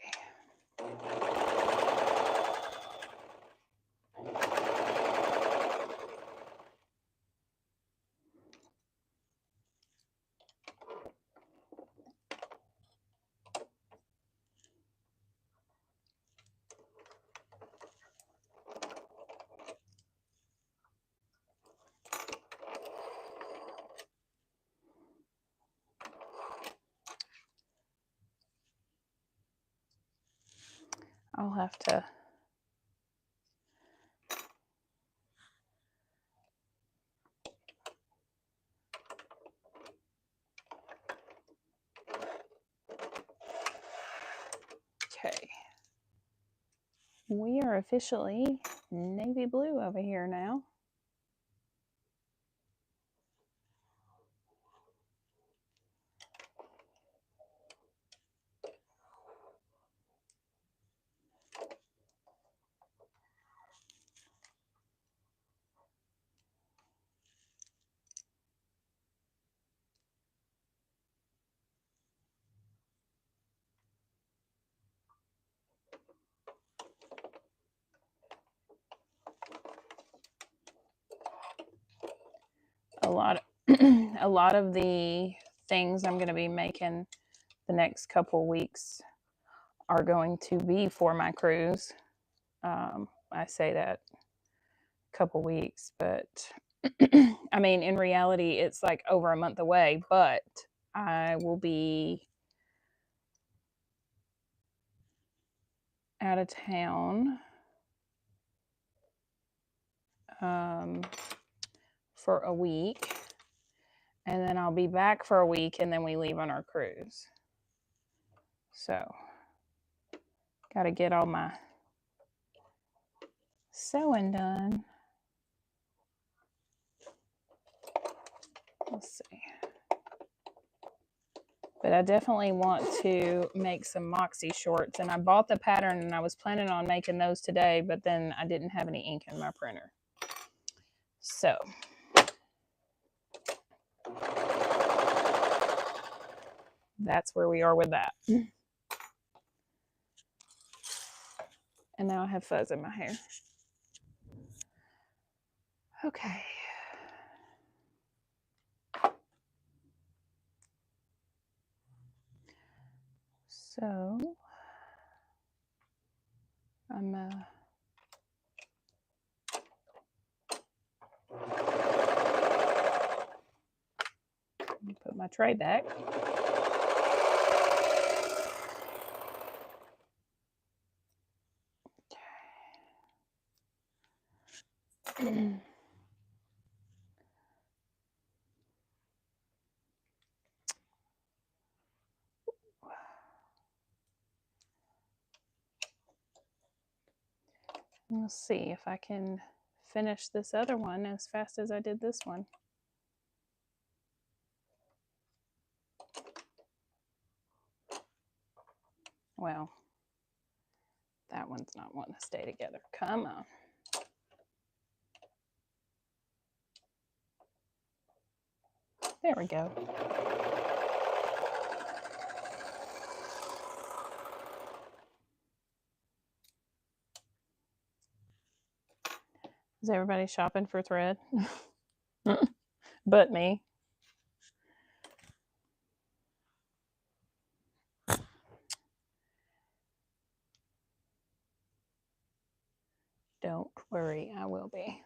I'll have to okay. We are officially navy blue over here now. A lot of the things I'm going to be making the next couple weeks are going to be for my cruise. I say that couple weeks, but I mean, in reality, it's like over a month away, but I will be out of town for a week, and then I'll be back for a week, and then we leave on our cruise. So, got to get all my sewing done. Let's see. But I definitely want to make some Moxie shorts, and I bought the pattern, and I was planning on making those today, but then I didn't have any ink in my printer. So That's where we are with that. And now I have fuzz in my hair. Okay. So I'm put my tray back. We'll see if I can finish this other one as fast as I did this one. Well, that one's not wanting to stay together. Come on. There we go. Is everybody shopping for thread? But me. Don't worry, I will be.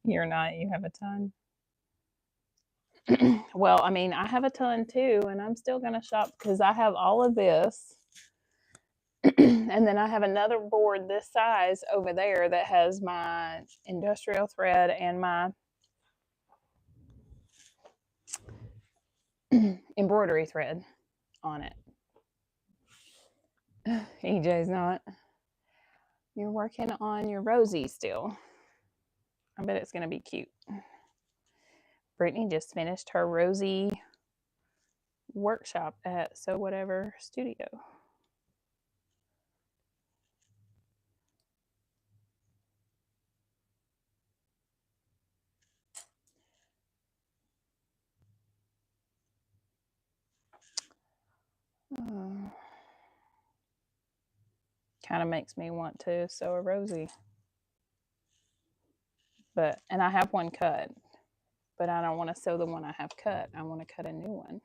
You're not, you have a ton. Well, I mean, I have a ton too, and I'm still going to shop because I have all of this. And then I have another board this size over there that has my industrial thread and my embroidery thread on it. EJ's not. You're working on your Rosie still. I bet it's going to be cute. Brittany just finished her Rosie workshop at So Whatever Studio. Kind of makes me want to sew a Rosie. And I have one cut, but I don't want to sew the one I have cut. I want to cut a new one.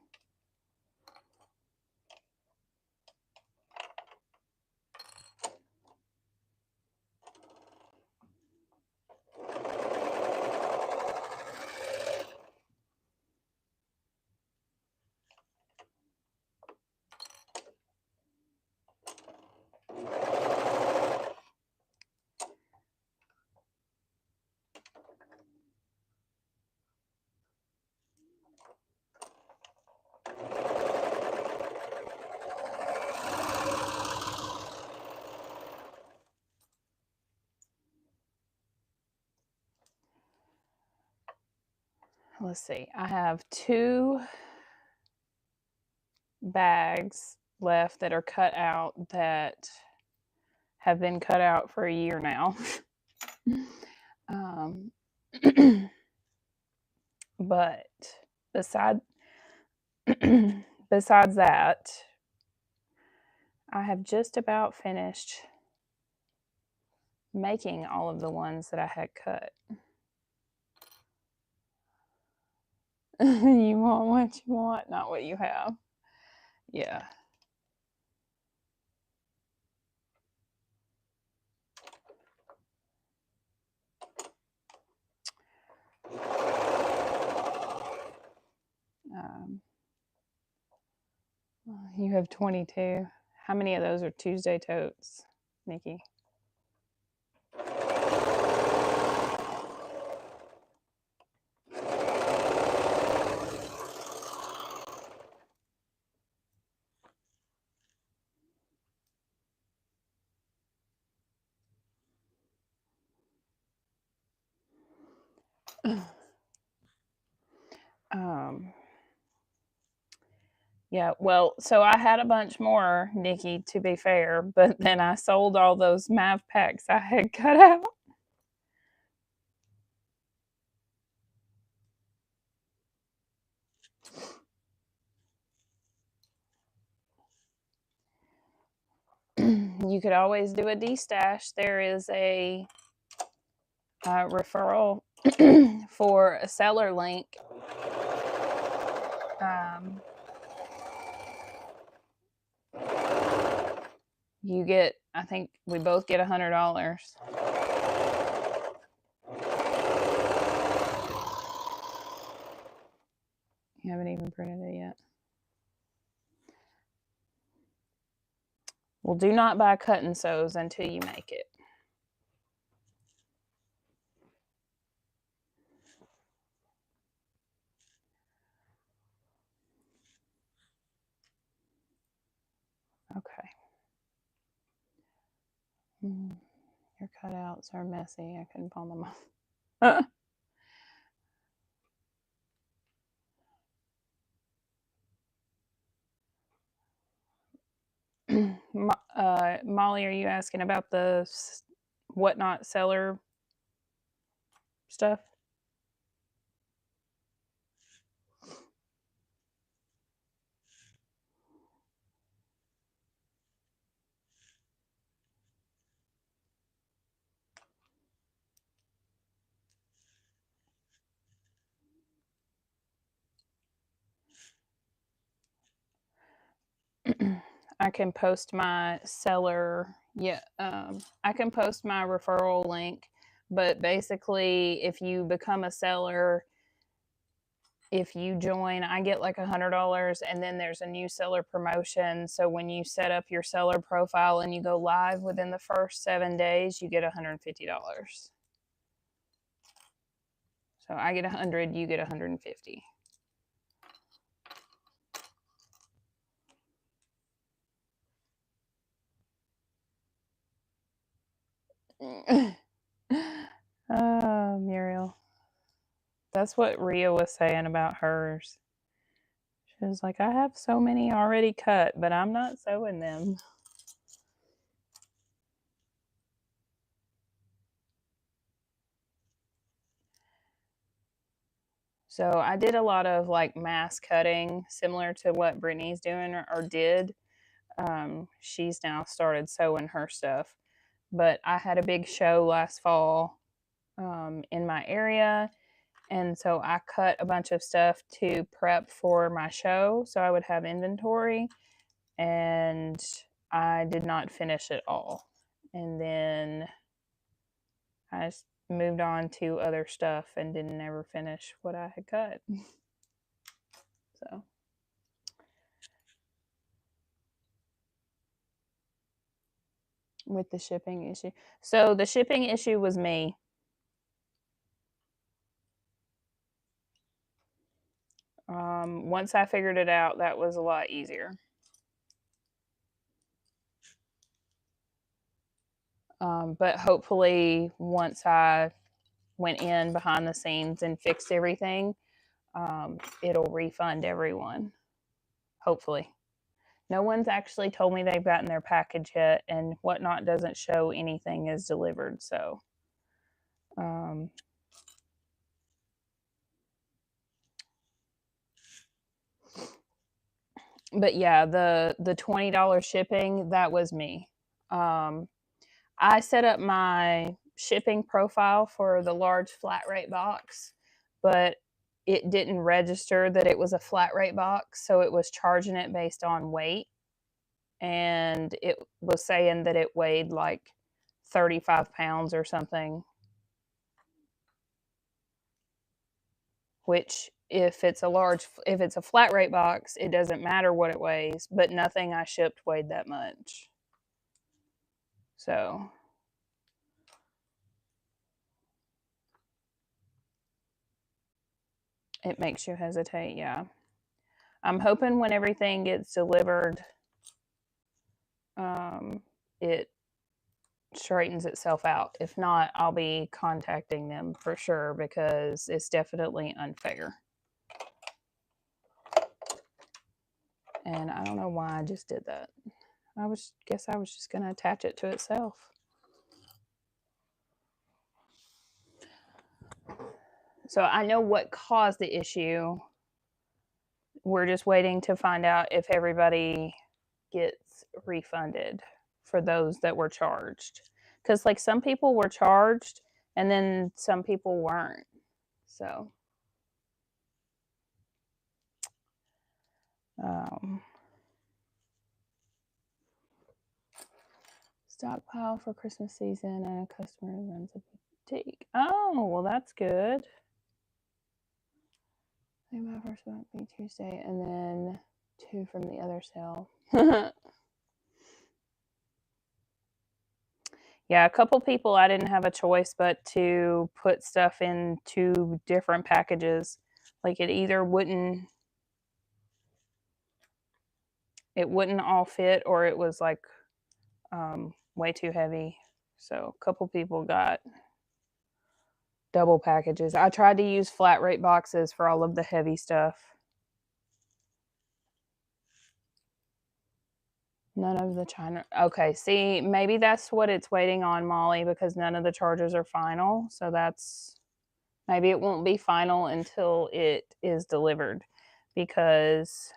Let's see. I have 2 bags left that are cut out that have been cut out for a year now. But besides that, I have just about finished making all of the ones that I had cut. You want what you want, not what you have. Yeah. You have 22. How many of those are Tuesday totes, Nikki? Yeah, well, so I had a bunch more, Nikki, to be fair, but then I sold all those Mav packs I had cut out. You could always do a D-stash. There is a referral for a seller link. You get, I think we both get $100. You haven't even printed it yet. Well, do not buy cut and sews until you make it. Okay. Your cutouts are messy. I couldn't pull them off. Molly, are you asking about the whatnot seller stuff? I can post my seller. Yeah, I can post my referral link. But basically, if you become a seller, if you join, I get like $100, and then there's a new seller promotion. So when you set up your seller profile and you go live within the first 7 days, you get $150. So I get 100, you get 150. Oh, Muriel. That's what Ria was saying about hers. She was like, I have so many already cut, but I'm not sewing them. So I did a lot of like mass cutting, similar to what Brittany's doing or did. She's now started sewing her stuff. But I had a big show last fall in my area. And so I cut a bunch of stuff to prep for my show so I would have inventory. And I did not finish it all. And then I just moved on to other stuff and didn't ever finish what I had cut. So. With the shipping issue. So the shipping issue was me. Once I figured it out, that was a lot easier. But hopefully, once I went in behind the scenes and fixed everything, it'll refund everyone. Hopefully. No one's actually told me they've gotten their package yet, and Whatnot doesn't show anything is delivered. So, but yeah, the $20 shipping, that was me. I set up my shipping profile for the large flat rate box, but it didn't register that it was a flat rate box, so it was charging it based on weight, and it was saying that it weighed like 35 pounds or something, which if it's a flat rate box, it doesn't matter what it weighs, but nothing I shipped weighed that much. So it makes you hesitate, yeah. I'm hoping when everything gets delivered, it straightens itself out. If not, I'll be contacting them for sure because it's definitely unfair. And I don't know why I just did that. Guess I was just going to attach it to itself. So I know what caused the issue. We're just waiting to find out if everybody gets refunded for those that were charged. Because like some people were charged and then some people weren't. So stockpile for Christmas season and a customer runs a boutique. Oh, well, that's good. I think my first one would be Tuesday and then 2 from the other sale. Yeah, a couple people I didn't have a choice but to put stuff in 2 different packages. Like it either wouldn't all fit or it was like way too heavy. So a couple people got double packages. I tried to use flat rate boxes for all of the heavy stuff. None of the China. Okay, see, maybe that's what it's waiting on, Molly, because none of the charges are final. So that's maybe it won't be final until it is delivered because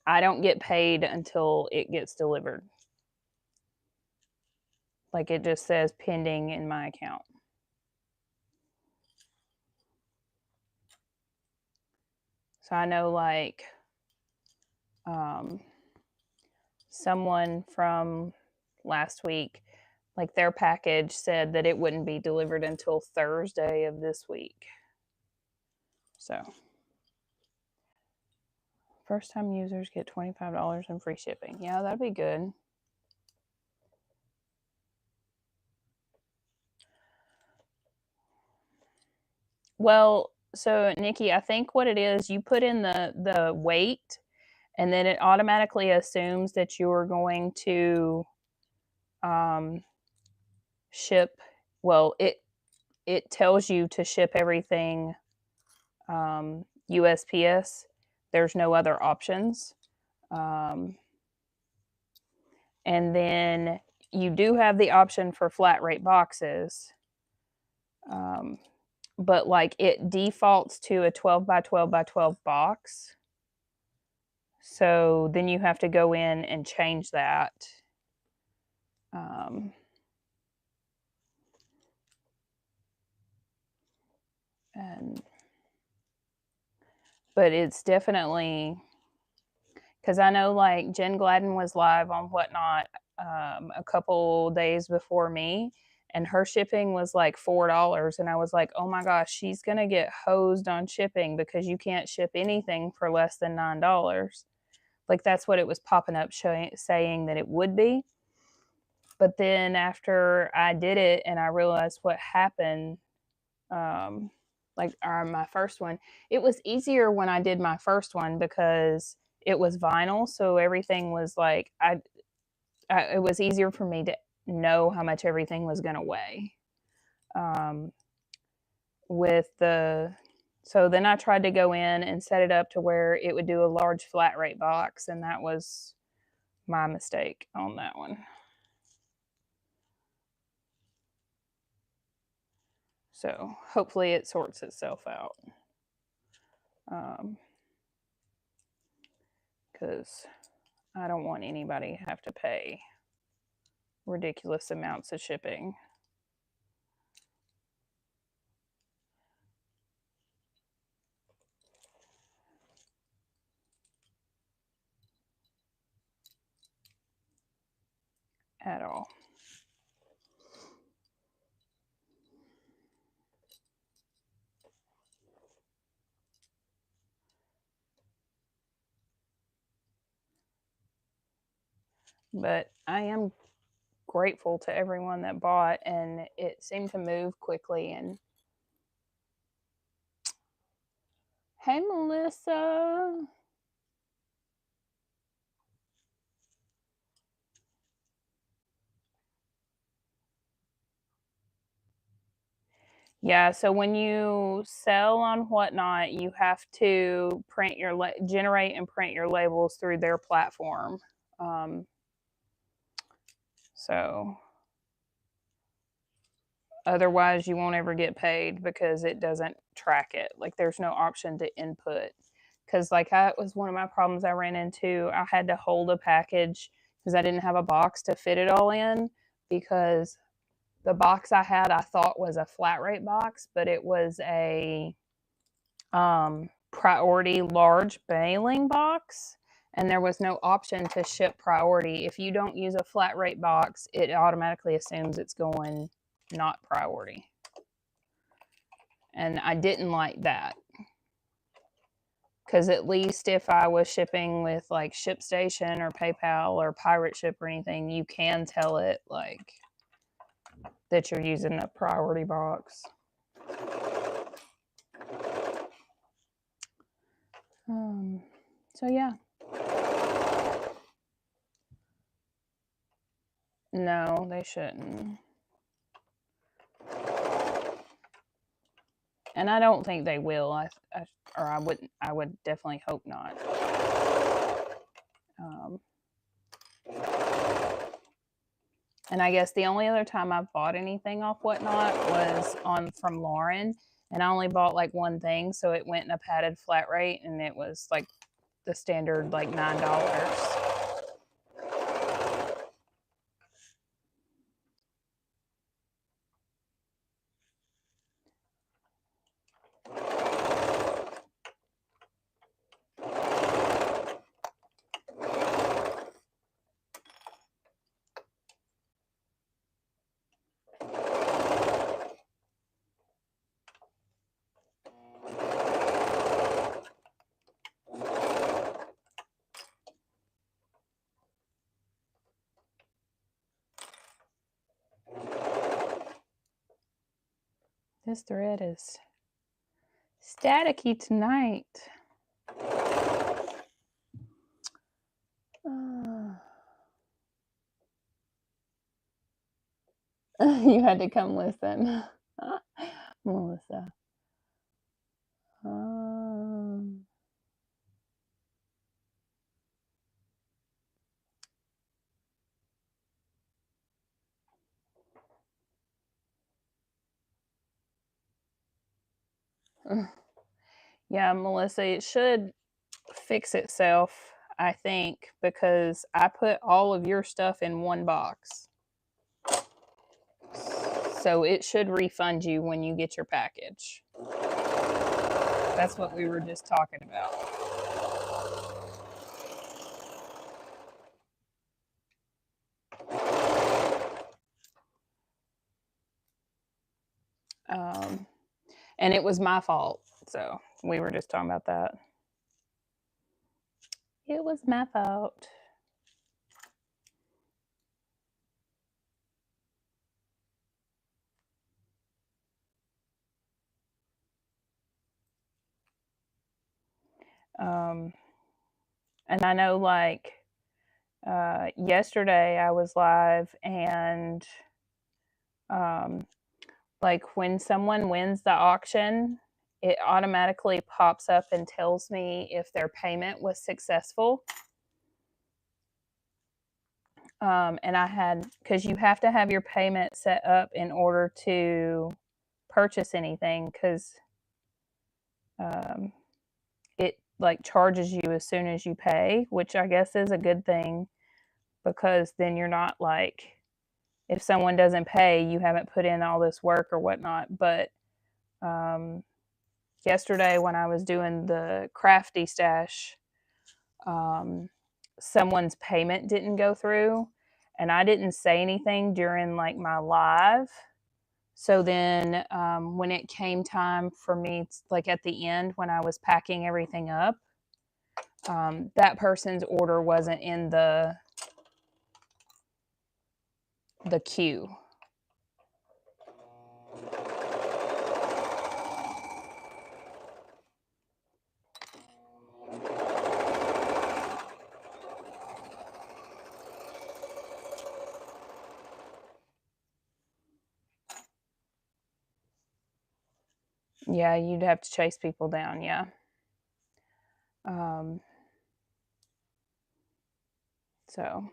I don't get paid until it gets delivered. Like it just says pending in my account. So I know like someone from last week, like their package said that it wouldn't be delivered until Thursday of this week. So first time users get $25 in free shipping. Yeah, that'd be good. Well, so Nikki, I think what it is, you put in the weight and then it automatically assumes that you're going to ship. Well, it tells you to ship everything USPS. There's no other options. And then you do have the option for flat rate boxes. But like it defaults to a 12 by 12 by 12 box. So then you have to go in and change that. But it's definitely, because I know like Jen Gladden was live on Whatnot a couple days before me, and her shipping was like $4. And I was like, oh my gosh, she's going to get hosed on shipping because you can't ship anything for less than $9. Like that's what it was popping up saying that it would be. But then after I did it and I realized what happened, like my first one, it was easier when I did my first one because it was vinyl. So everything was like, it was easier for me to know how much everything was going to weigh. So then I tried to go in and set it up to where it would do a large flat rate box. And that was my mistake on that one. So hopefully it sorts itself out. Because I don't want anybody to have to pay ridiculous amounts of shipping. At all. But I am grateful to everyone that bought, and it seemed to move quickly. And hey, Melissa. Yeah, so when you sell on Whatnot, you have to generate and print your labels through their platform. So otherwise, you won't ever get paid because it doesn't track it. Like there's no option to input. Because like that was one of my problems I ran into. I had to hold a package because I didn't have a box to fit it all in, because the box I had I thought was a flat rate box, but it was a priority large mailing box, and there was no option to ship priority. If you don't use a flat rate box, it automatically assumes it's going not priority. And I didn't like that, because at least if I was shipping with like ShipStation or PayPal or Pirate Ship or anything, you can tell it like that you're using a priority box. So yeah. No, they shouldn't. And I don't think they will. I wouldn't. I would definitely hope not. And I guess the only other time I've bought anything off Whatnot was from Lauren, and I only bought like one thing, so it went in a padded flat rate, and it was like the standard like $9. This thread is staticky tonight. You had to come listen, Melissa. Yeah, Melissa, it should fix itself, I think, because I put all of your stuff in one box. So it should refund you when you get your package. That's what we were just talking about. And it was my fault. So we were just talking about that. It was my fault. And I know, like, yesterday I was live, and like when someone wins the auction, it automatically pops up and tells me if their payment was successful. And I had, because you have to have your payment set up in order to purchase anything, because it like charges you as soon as you pay, which I guess is a good thing, because then you're not like, if someone doesn't pay, you haven't put in all this work or whatnot. But yesterday when I was doing the Crafty Stash, someone's payment didn't go through, and I didn't say anything during like my live. So then when it came time for me, like at the end when I was packing everything up, that person's order wasn't in the queue. Yeah, you'd have to chase people down, yeah. Um, so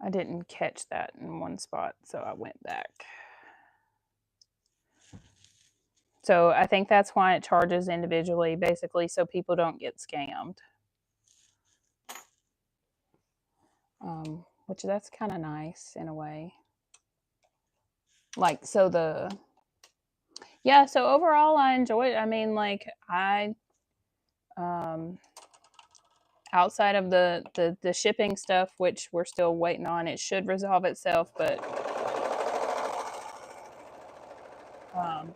I didn't catch that in one spot, so I went back. So I think that's why it charges individually, basically, so people don't get scammed. Which that's kind of nice in a way. Like, so yeah, so overall I enjoyed it. I mean, like, um, outside of the shipping stuff, which we're still waiting on, it should resolve itself, but um,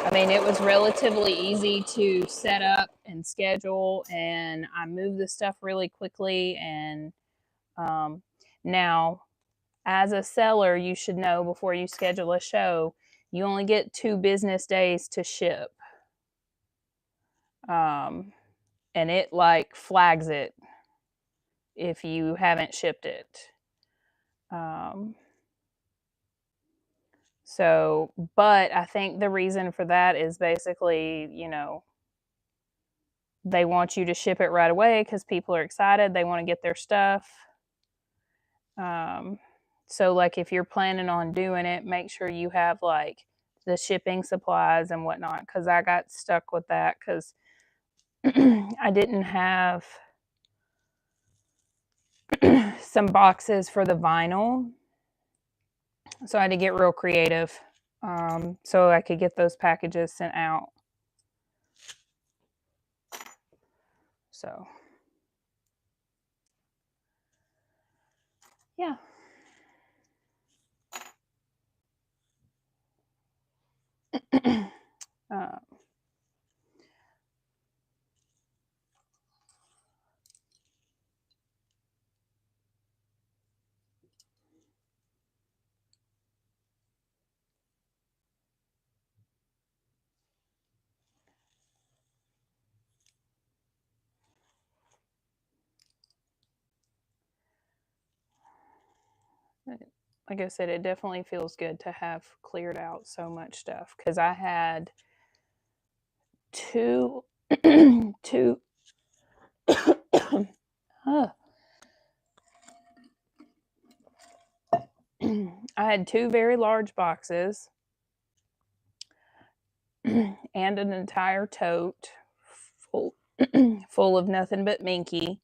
I mean, it was relatively easy to set up and schedule, and I moved the stuff really quickly. And now, as a seller, you should know before you schedule a show, you only get 2 business days to ship. Um, and it like flags it if you haven't shipped it. So, but I think the reason for that is basically, they want you to ship it right away because people are excited. They want to get their stuff. Um, so, like, if you're planning on doing it, make sure you have like the shipping supplies and whatnot. Because I got stuck with that because I didn't have some boxes for the vinyl. So I had to get real creative so I could get those packages sent out. So, yeah. uh, like I said, it definitely feels good to have cleared out so much stuff because I had two, two, I had 2 very large boxes and an entire tote full, full of nothing but Minky.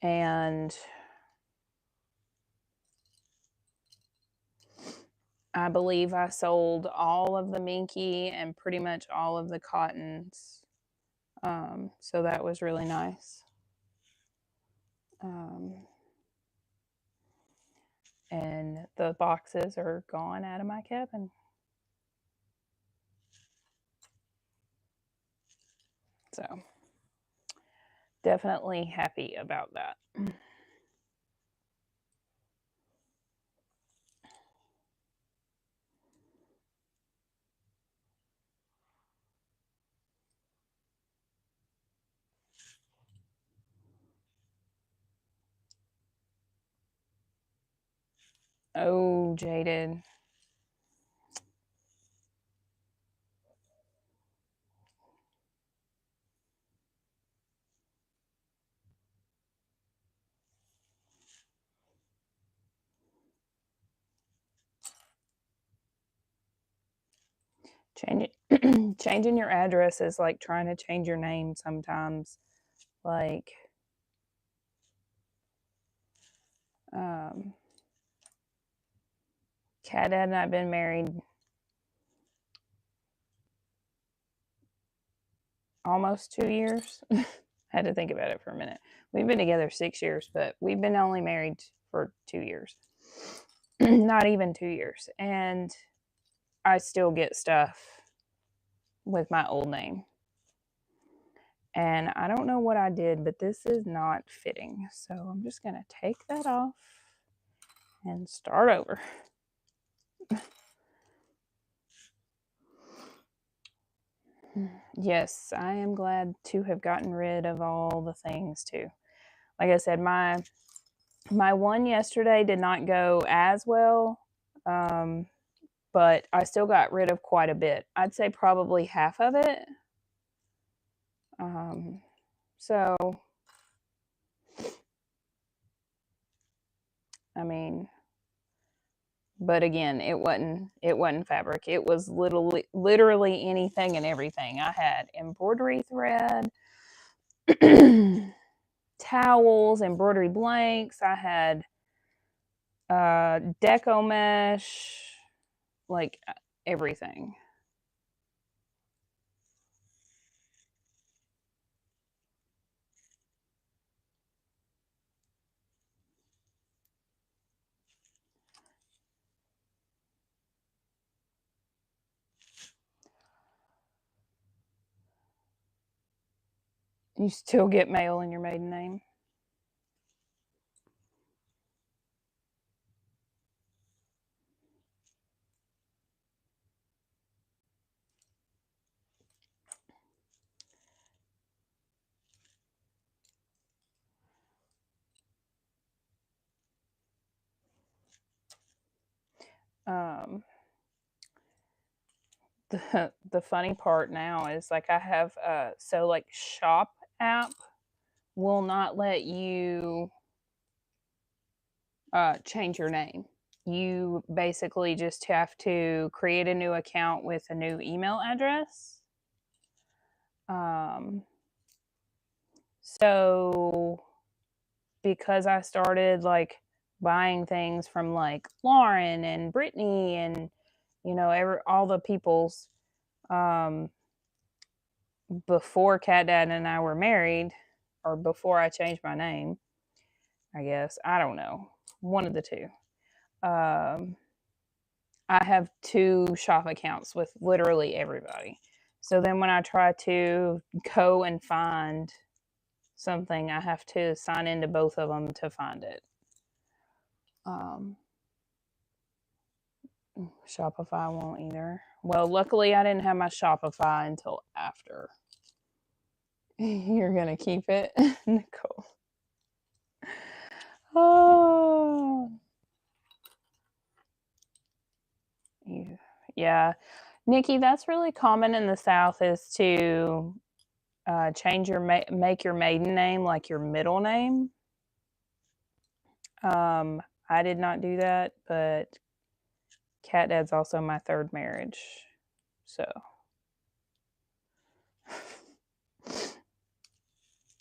And I believe I sold all of the Minky and pretty much all of the cottons. So that was really nice. And the boxes are gone out of my cabin. So definitely happy about that. Oh, Jaded. Changing your address is like trying to change your name sometimes. Like, Cat Dad and I have been married almost 2 years. Had to think about it for a minute. We've been together 6 years, but we've been only married for 2 years. Not even 2 years. And I still get stuff with my old name. And I don't know what I did, but this is not fitting. So I'm just going to take that off and start over. Yes, I am glad to have gotten rid of all the things too. Like I said, my My one yesterday did not go as well, but I still got rid of quite a bit. I'd say probably half of it. So, I mean, but again, it wasn't fabric. It was literally anything and everything. I had embroidery thread, towels, embroidery blanks. I had deco mesh, like everything. You still get mail in your maiden name. The funny part now is like I have so like Shop app will not let you change your name. You basically just have to create a new account with a new email address. So because I started like buying things from like Lauren and Brittany and all the people's before Cat Dad and I were married, or before I changed my name, I guess. I don't know. One of the two. I have 2 shop accounts with literally everybody. So then when I try to go and find something, I have to sign into both of them to find it. Shopify won't either. Well, luckily I didn't have my Shopify until after. You're going to keep it, Nicole. Oh. Yeah. Nikki, that's really common in the South, is to change make your maiden name like your middle name. I did not do that, but Cat Dad's also my 3rd marriage. So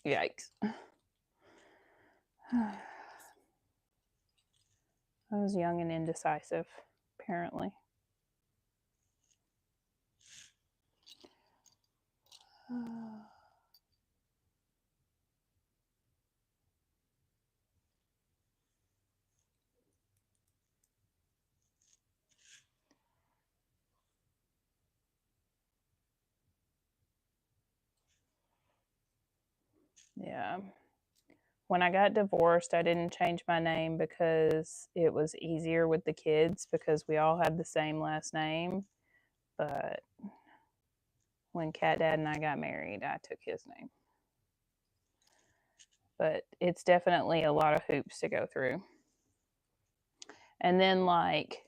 yikes. I was young and indecisive, apparently. Yeah. When I got divorced, I didn't change my name because it was easier with the kids because we all had the same last name. But when Cat Dad and I got married, I took his name. But it's definitely a lot of hoops to go through. And then like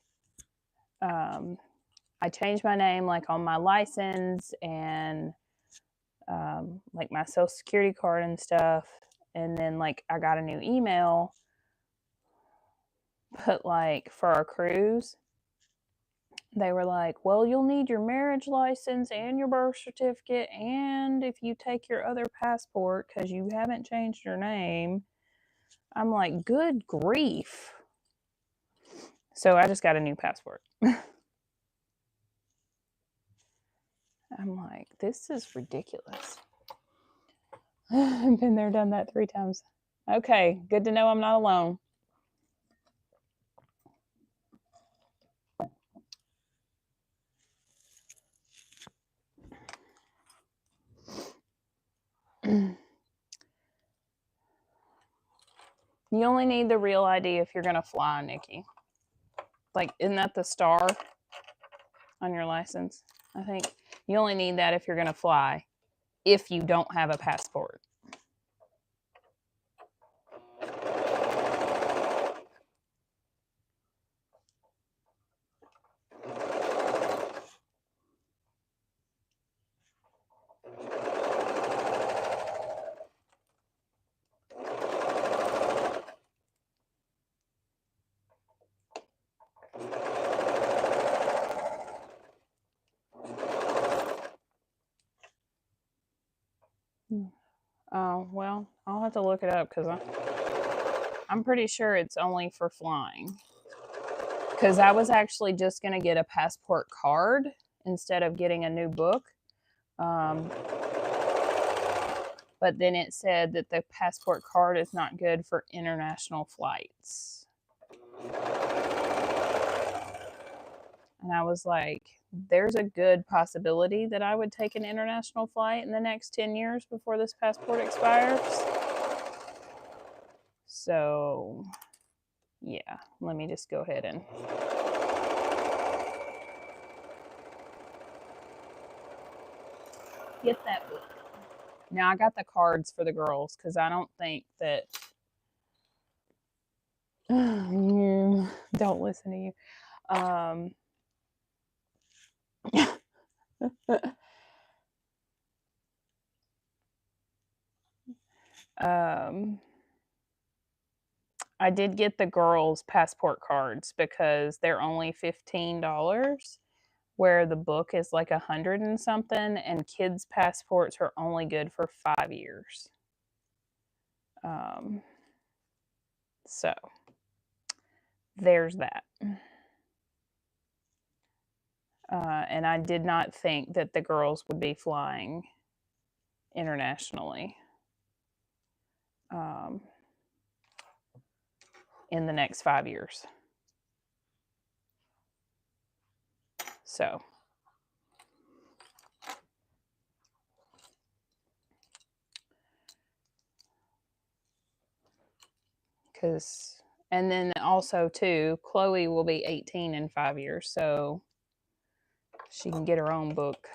I changed my name like on my license and like my social security card and stuff. And then like I got a new email, but like for our cruise, they were like, well, you'll need your marriage license and your birth certificate, and if you take your other passport because you haven't changed your name. I'm like, good grief. So I just got a new passport. I'm like, this is ridiculous. I've been there, done that 3 times. Okay, good to know I'm not alone. You only need the real ID if you're going to fly, Nikki. Like, isn't that the star on your license? I think you only need that if you're going to fly, if you don't have a passport. Oh, well, I'll have to look it up because I'm pretty sure it's only for flying. Because I was actually just going to get a passport card instead of getting a new book. Um, but then it said that the passport card is not good for international flights. And I was like, there's a good possibility that I would take an international flight in the next 10 years before this passport expires. So, yeah, let me just go ahead and get that book. Now I got the cards for the girls because I don't think that don't listen to you. um, I did get the girls' passport cards because they're only $15, where the book is like 100 and something, and kids' passports are only good for 5 years. Um, so there's that. And I did not think that the girls would be flying internationally in the next 5 years. So, because, and then also, too, Chloe will be 18 in 5 years, so she can get her own book.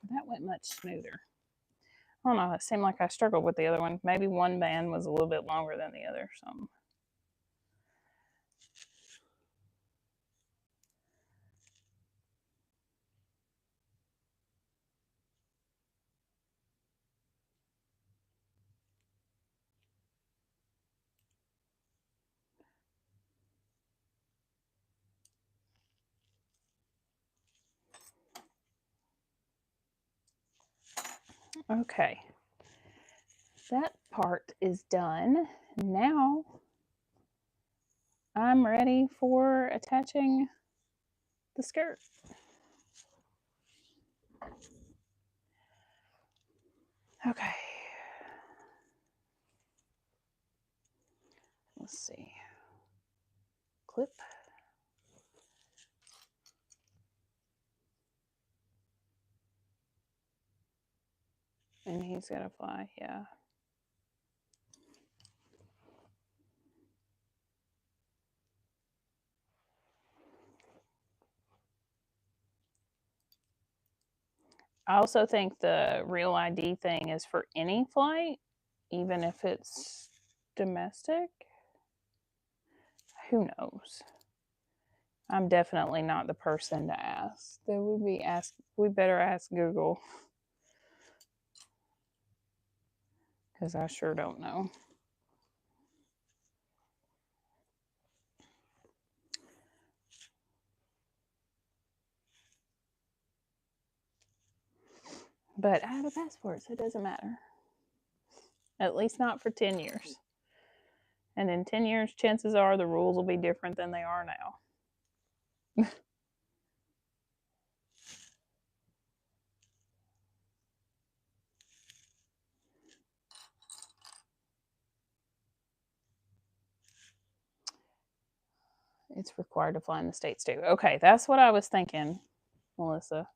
That went much smoother. I don't know. It seemed like I struggled with the other one. Maybe one band was a little bit longer than the other. So. Okay. That part is done. Now I'm ready for attaching the skirt. Okay. Let's see. Clip. And he's gonna fly, yeah. I also think the Real ID thing is for any flight, even if it's domestic. Who knows? I'm definitely not the person to ask. That would be ask. We better ask Google because I sure don't know. But I have a passport, so it doesn't matter. At least not for 10 years. And in 10 years, chances are the rules will be different than they are now. It's required to fly in the States too. Okay, that's what I was thinking, Melissa.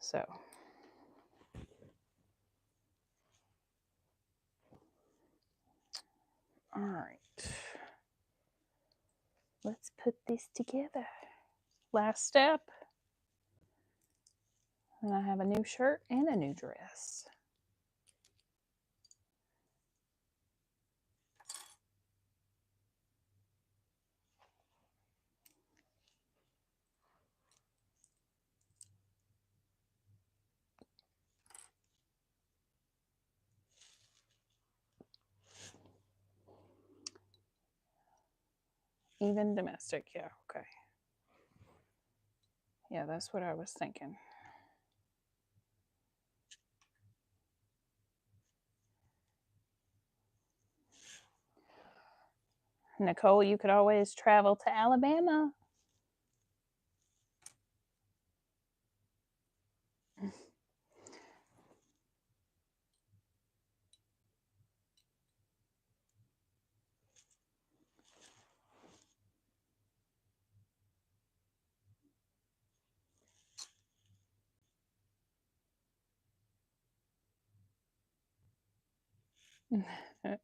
So. All right. Let's put this together. Last step. And I have a new shirt and a new dress. Even domestic, yeah, okay. Yeah, that's what I was thinking. Nicole, you could always travel to Alabama.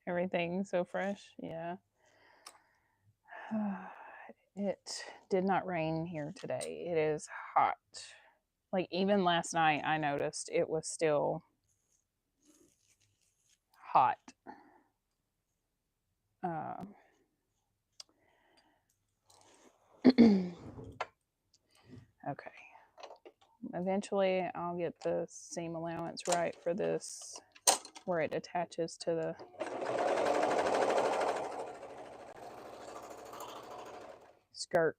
Everything so fresh, yeah. It did not rain here today. It is hot. Like even last night, I noticed it was still hot. Okay. Eventually, I'll get the seam allowance right for this, where it attaches to the skirt.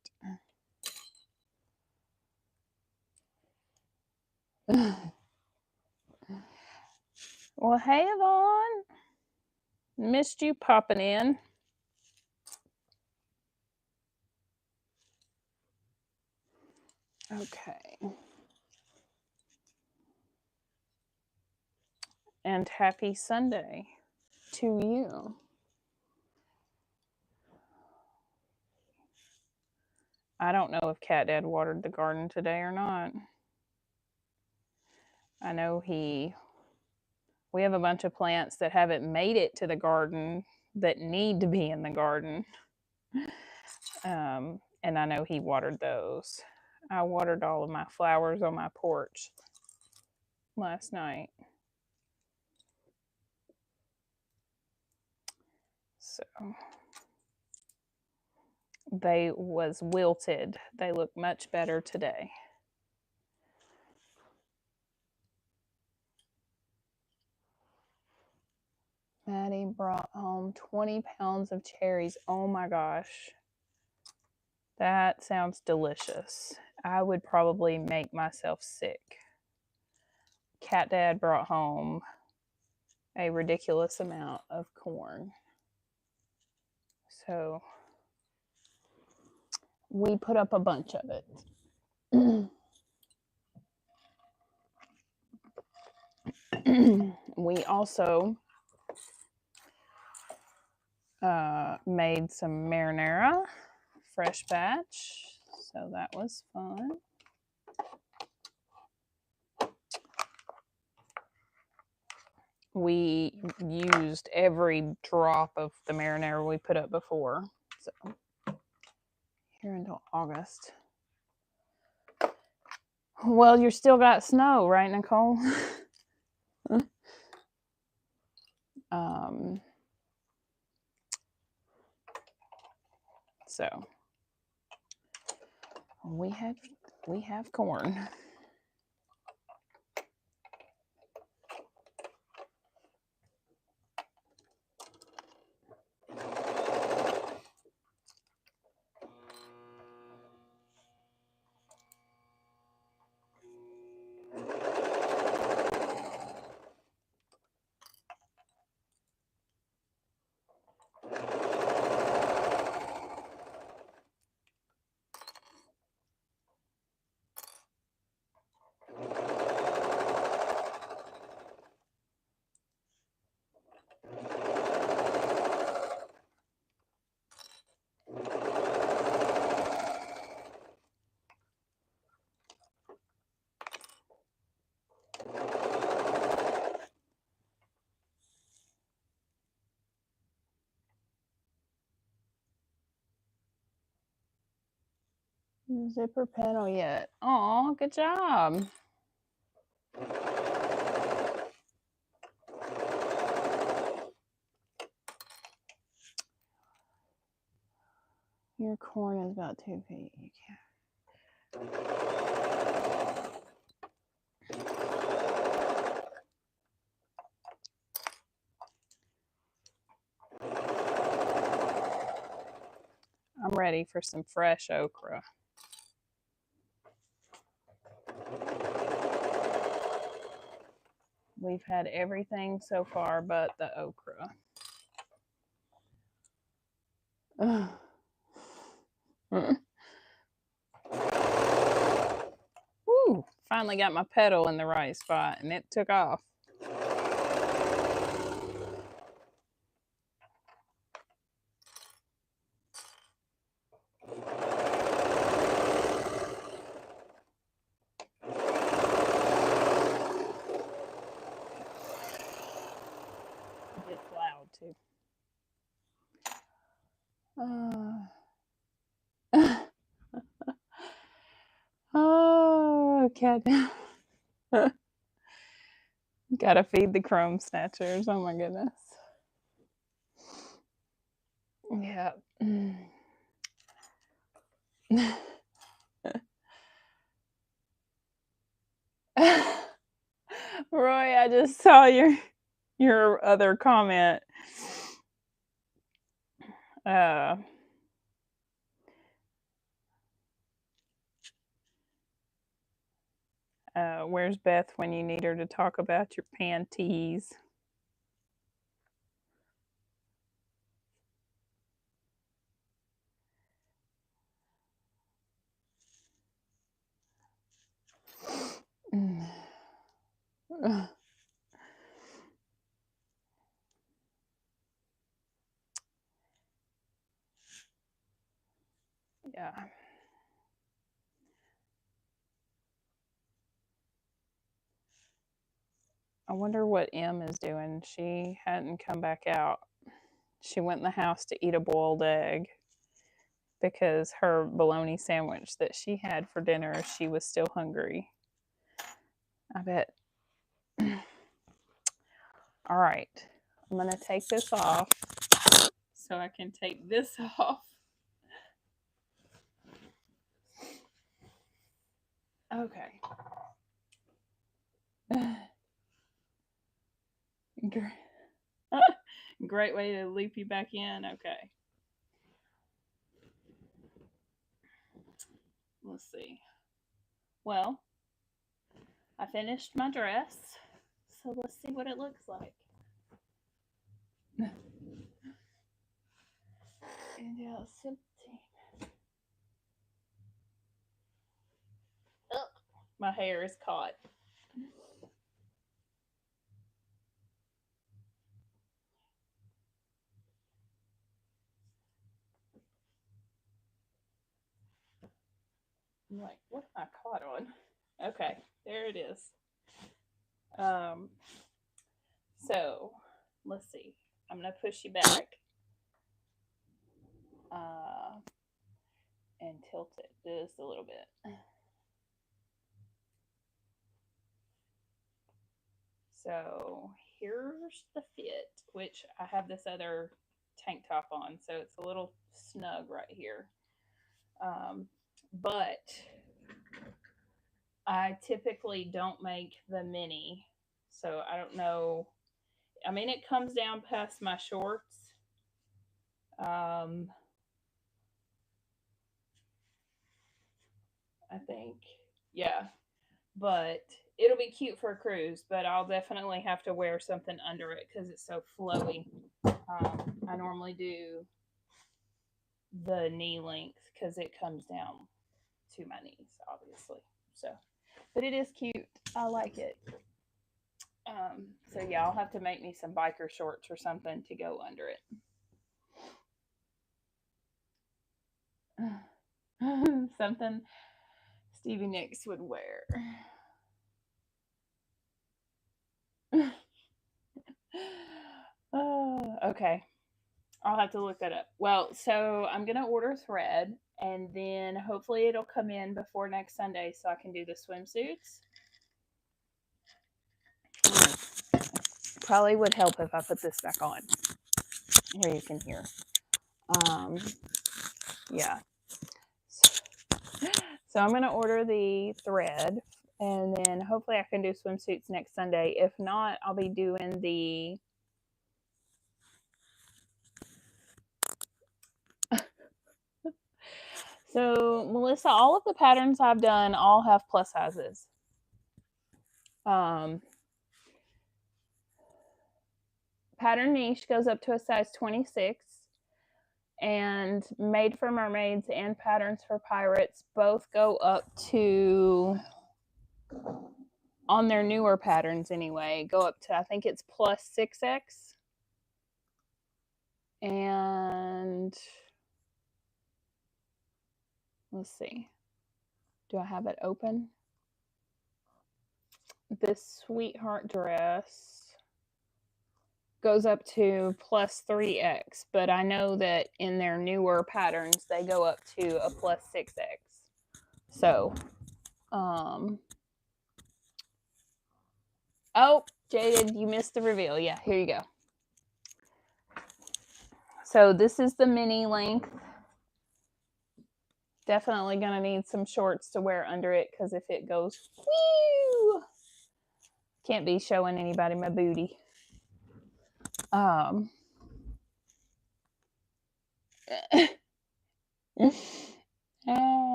Well, hey, Yvonne. Missed you popping in. Okay. And happy Sunday to you. I don't know if Cat Dad watered the garden today or not. I know we have a bunch of plants that haven't made it to the garden that need to be in the garden. And I know he watered those. I watered all of my flowers on my porch last night. So they was wilted. They look much better today. Maddie brought home 20 pounds of cherries. Oh my gosh. That sounds delicious. I would probably make myself sick. Cat Dad brought home a ridiculous amount of corn. So we put up a bunch of it. We also made some marinara, fresh batch. So that was fun. We used every drop of the marinara we put up before. So here until August. Well, you still got snow, right, Nicole? So we have corn. zipper pedal yet. Oh, good job. Your corn is about 2 feet. You can't. I'm ready for some fresh okra. We've had everything so far but the okra. Woo! Finally got my pedal in the right spot and it took off. It's loud too. Oh, cat. Gotta feed the crumb snatchers. Oh my goodness. Yeah. Roy, I just saw your other comment. Where's Beth when you need her to talk about your panties? Yeah. I wonder what M is doing. She hadn't come back out. She went in the house to eat a boiled egg because her bologna sandwich that she had for dinner, she was still hungry. I bet. All right. I'm going to take this off so I can take this off. Okay. Great way to loop you back in. Okay. Let's see. Well, I finished my dress, so let's see what it looks like. My hair is caught. I'm like, what am I caught on? Okay, there it is. So let's see. I'm gonna push you back. And tilt it just a little bit. So here's the fit, which I have this other tank top on, so it's a little snug right here. But I typically don't make the mini, so I don't know. I mean, it comes down past my shorts. I think, yeah, but it'll be cute for a cruise. But I'll definitely have to wear something under it because it's so flowy. I normally do the knee length because it comes down to my knees, obviously. So, but it is cute. I like it. So yeah, I'll have to make me some biker shorts or something to go under it. Something Stevie Nicks would wear. Okay. I'll have to look that up. Well, so I'm gonna order thread, and then hopefully it'll come in before next Sunday, so I can do the swimsuits. Probably would help if I put this back on, where you can hear. Yeah. So I'm gonna order the thread, and then hopefully I can do swimsuits next Sunday. If not, I'll be doing the So, Melissa, all of the patterns I've done all have plus sizes. Pattern Niche goes up to a size 26, and Made for Mermaids and Patterns for Pirates both go up to, on their newer patterns anyway, go up to, I think it's plus 6X. And let's see. Do I have it open? This Sweetheart dress goes up to plus 3X, but I know that in their newer patterns, they go up to a plus 6X. So, oh, Jaded, you missed the reveal. Yeah, here you go. So this is the mini length. Definitely gonna need some shorts to wear under it, because if it goes, whew, can't be showing anybody my booty. So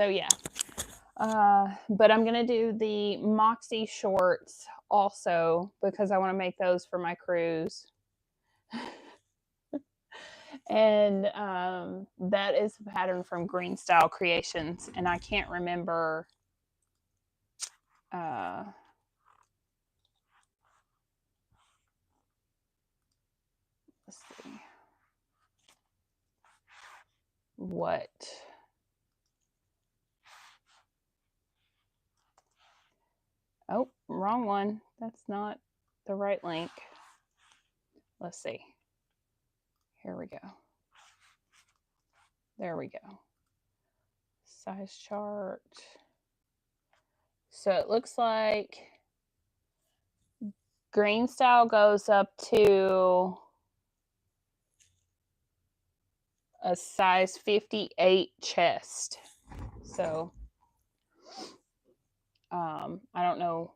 yeah, but I'm gonna do the Moxie shorts also, because I want to make those for my cruise. And that is a pattern from Green Style Creations, and I can't remember let's see what oh, wrong one. That's not the right link. Let's see. Here we go. There we go. Size chart. So it looks like Green Style goes up to a size 58 chest. So I don't know.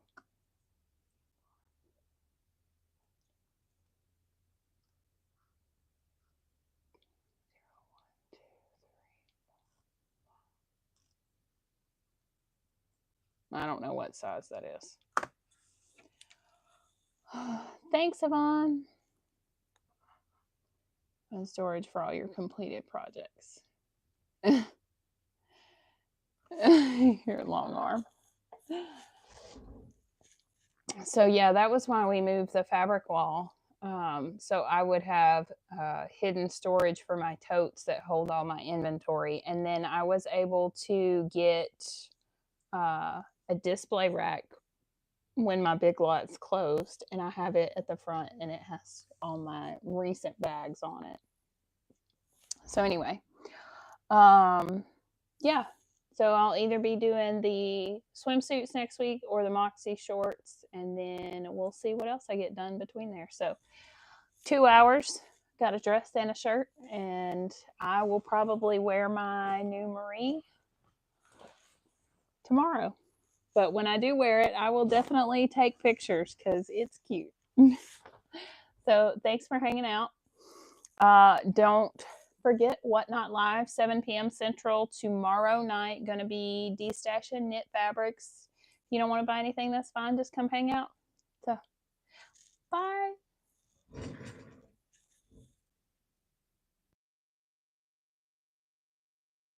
I don't know what size that is. Thanks, Yvonne. And storage for all your completed projects. Your long arm. So yeah, that was why we moved the fabric wall. So I would have hidden storage for my totes that hold all my inventory. And then I was able to get a display rack when my Big Lots closed, and I have it at the front, and it has all my recent bags on it. So anyway, yeah. So I'll either be doing the swimsuits next week or the Moxie shorts, and then we'll see what else I get done between there. So 2 hours, got a dress and a shirt, and I will probably wear my new Marie tomorrow. But when I do wear it, I will definitely take pictures because it's cute. So thanks for hanging out. Don't forget Whatnot Live, 7 p.m. Central tomorrow night. Going to be destashing knit fabrics. If you don't want to buy anything, that's fine. Just come hang out. So, bye.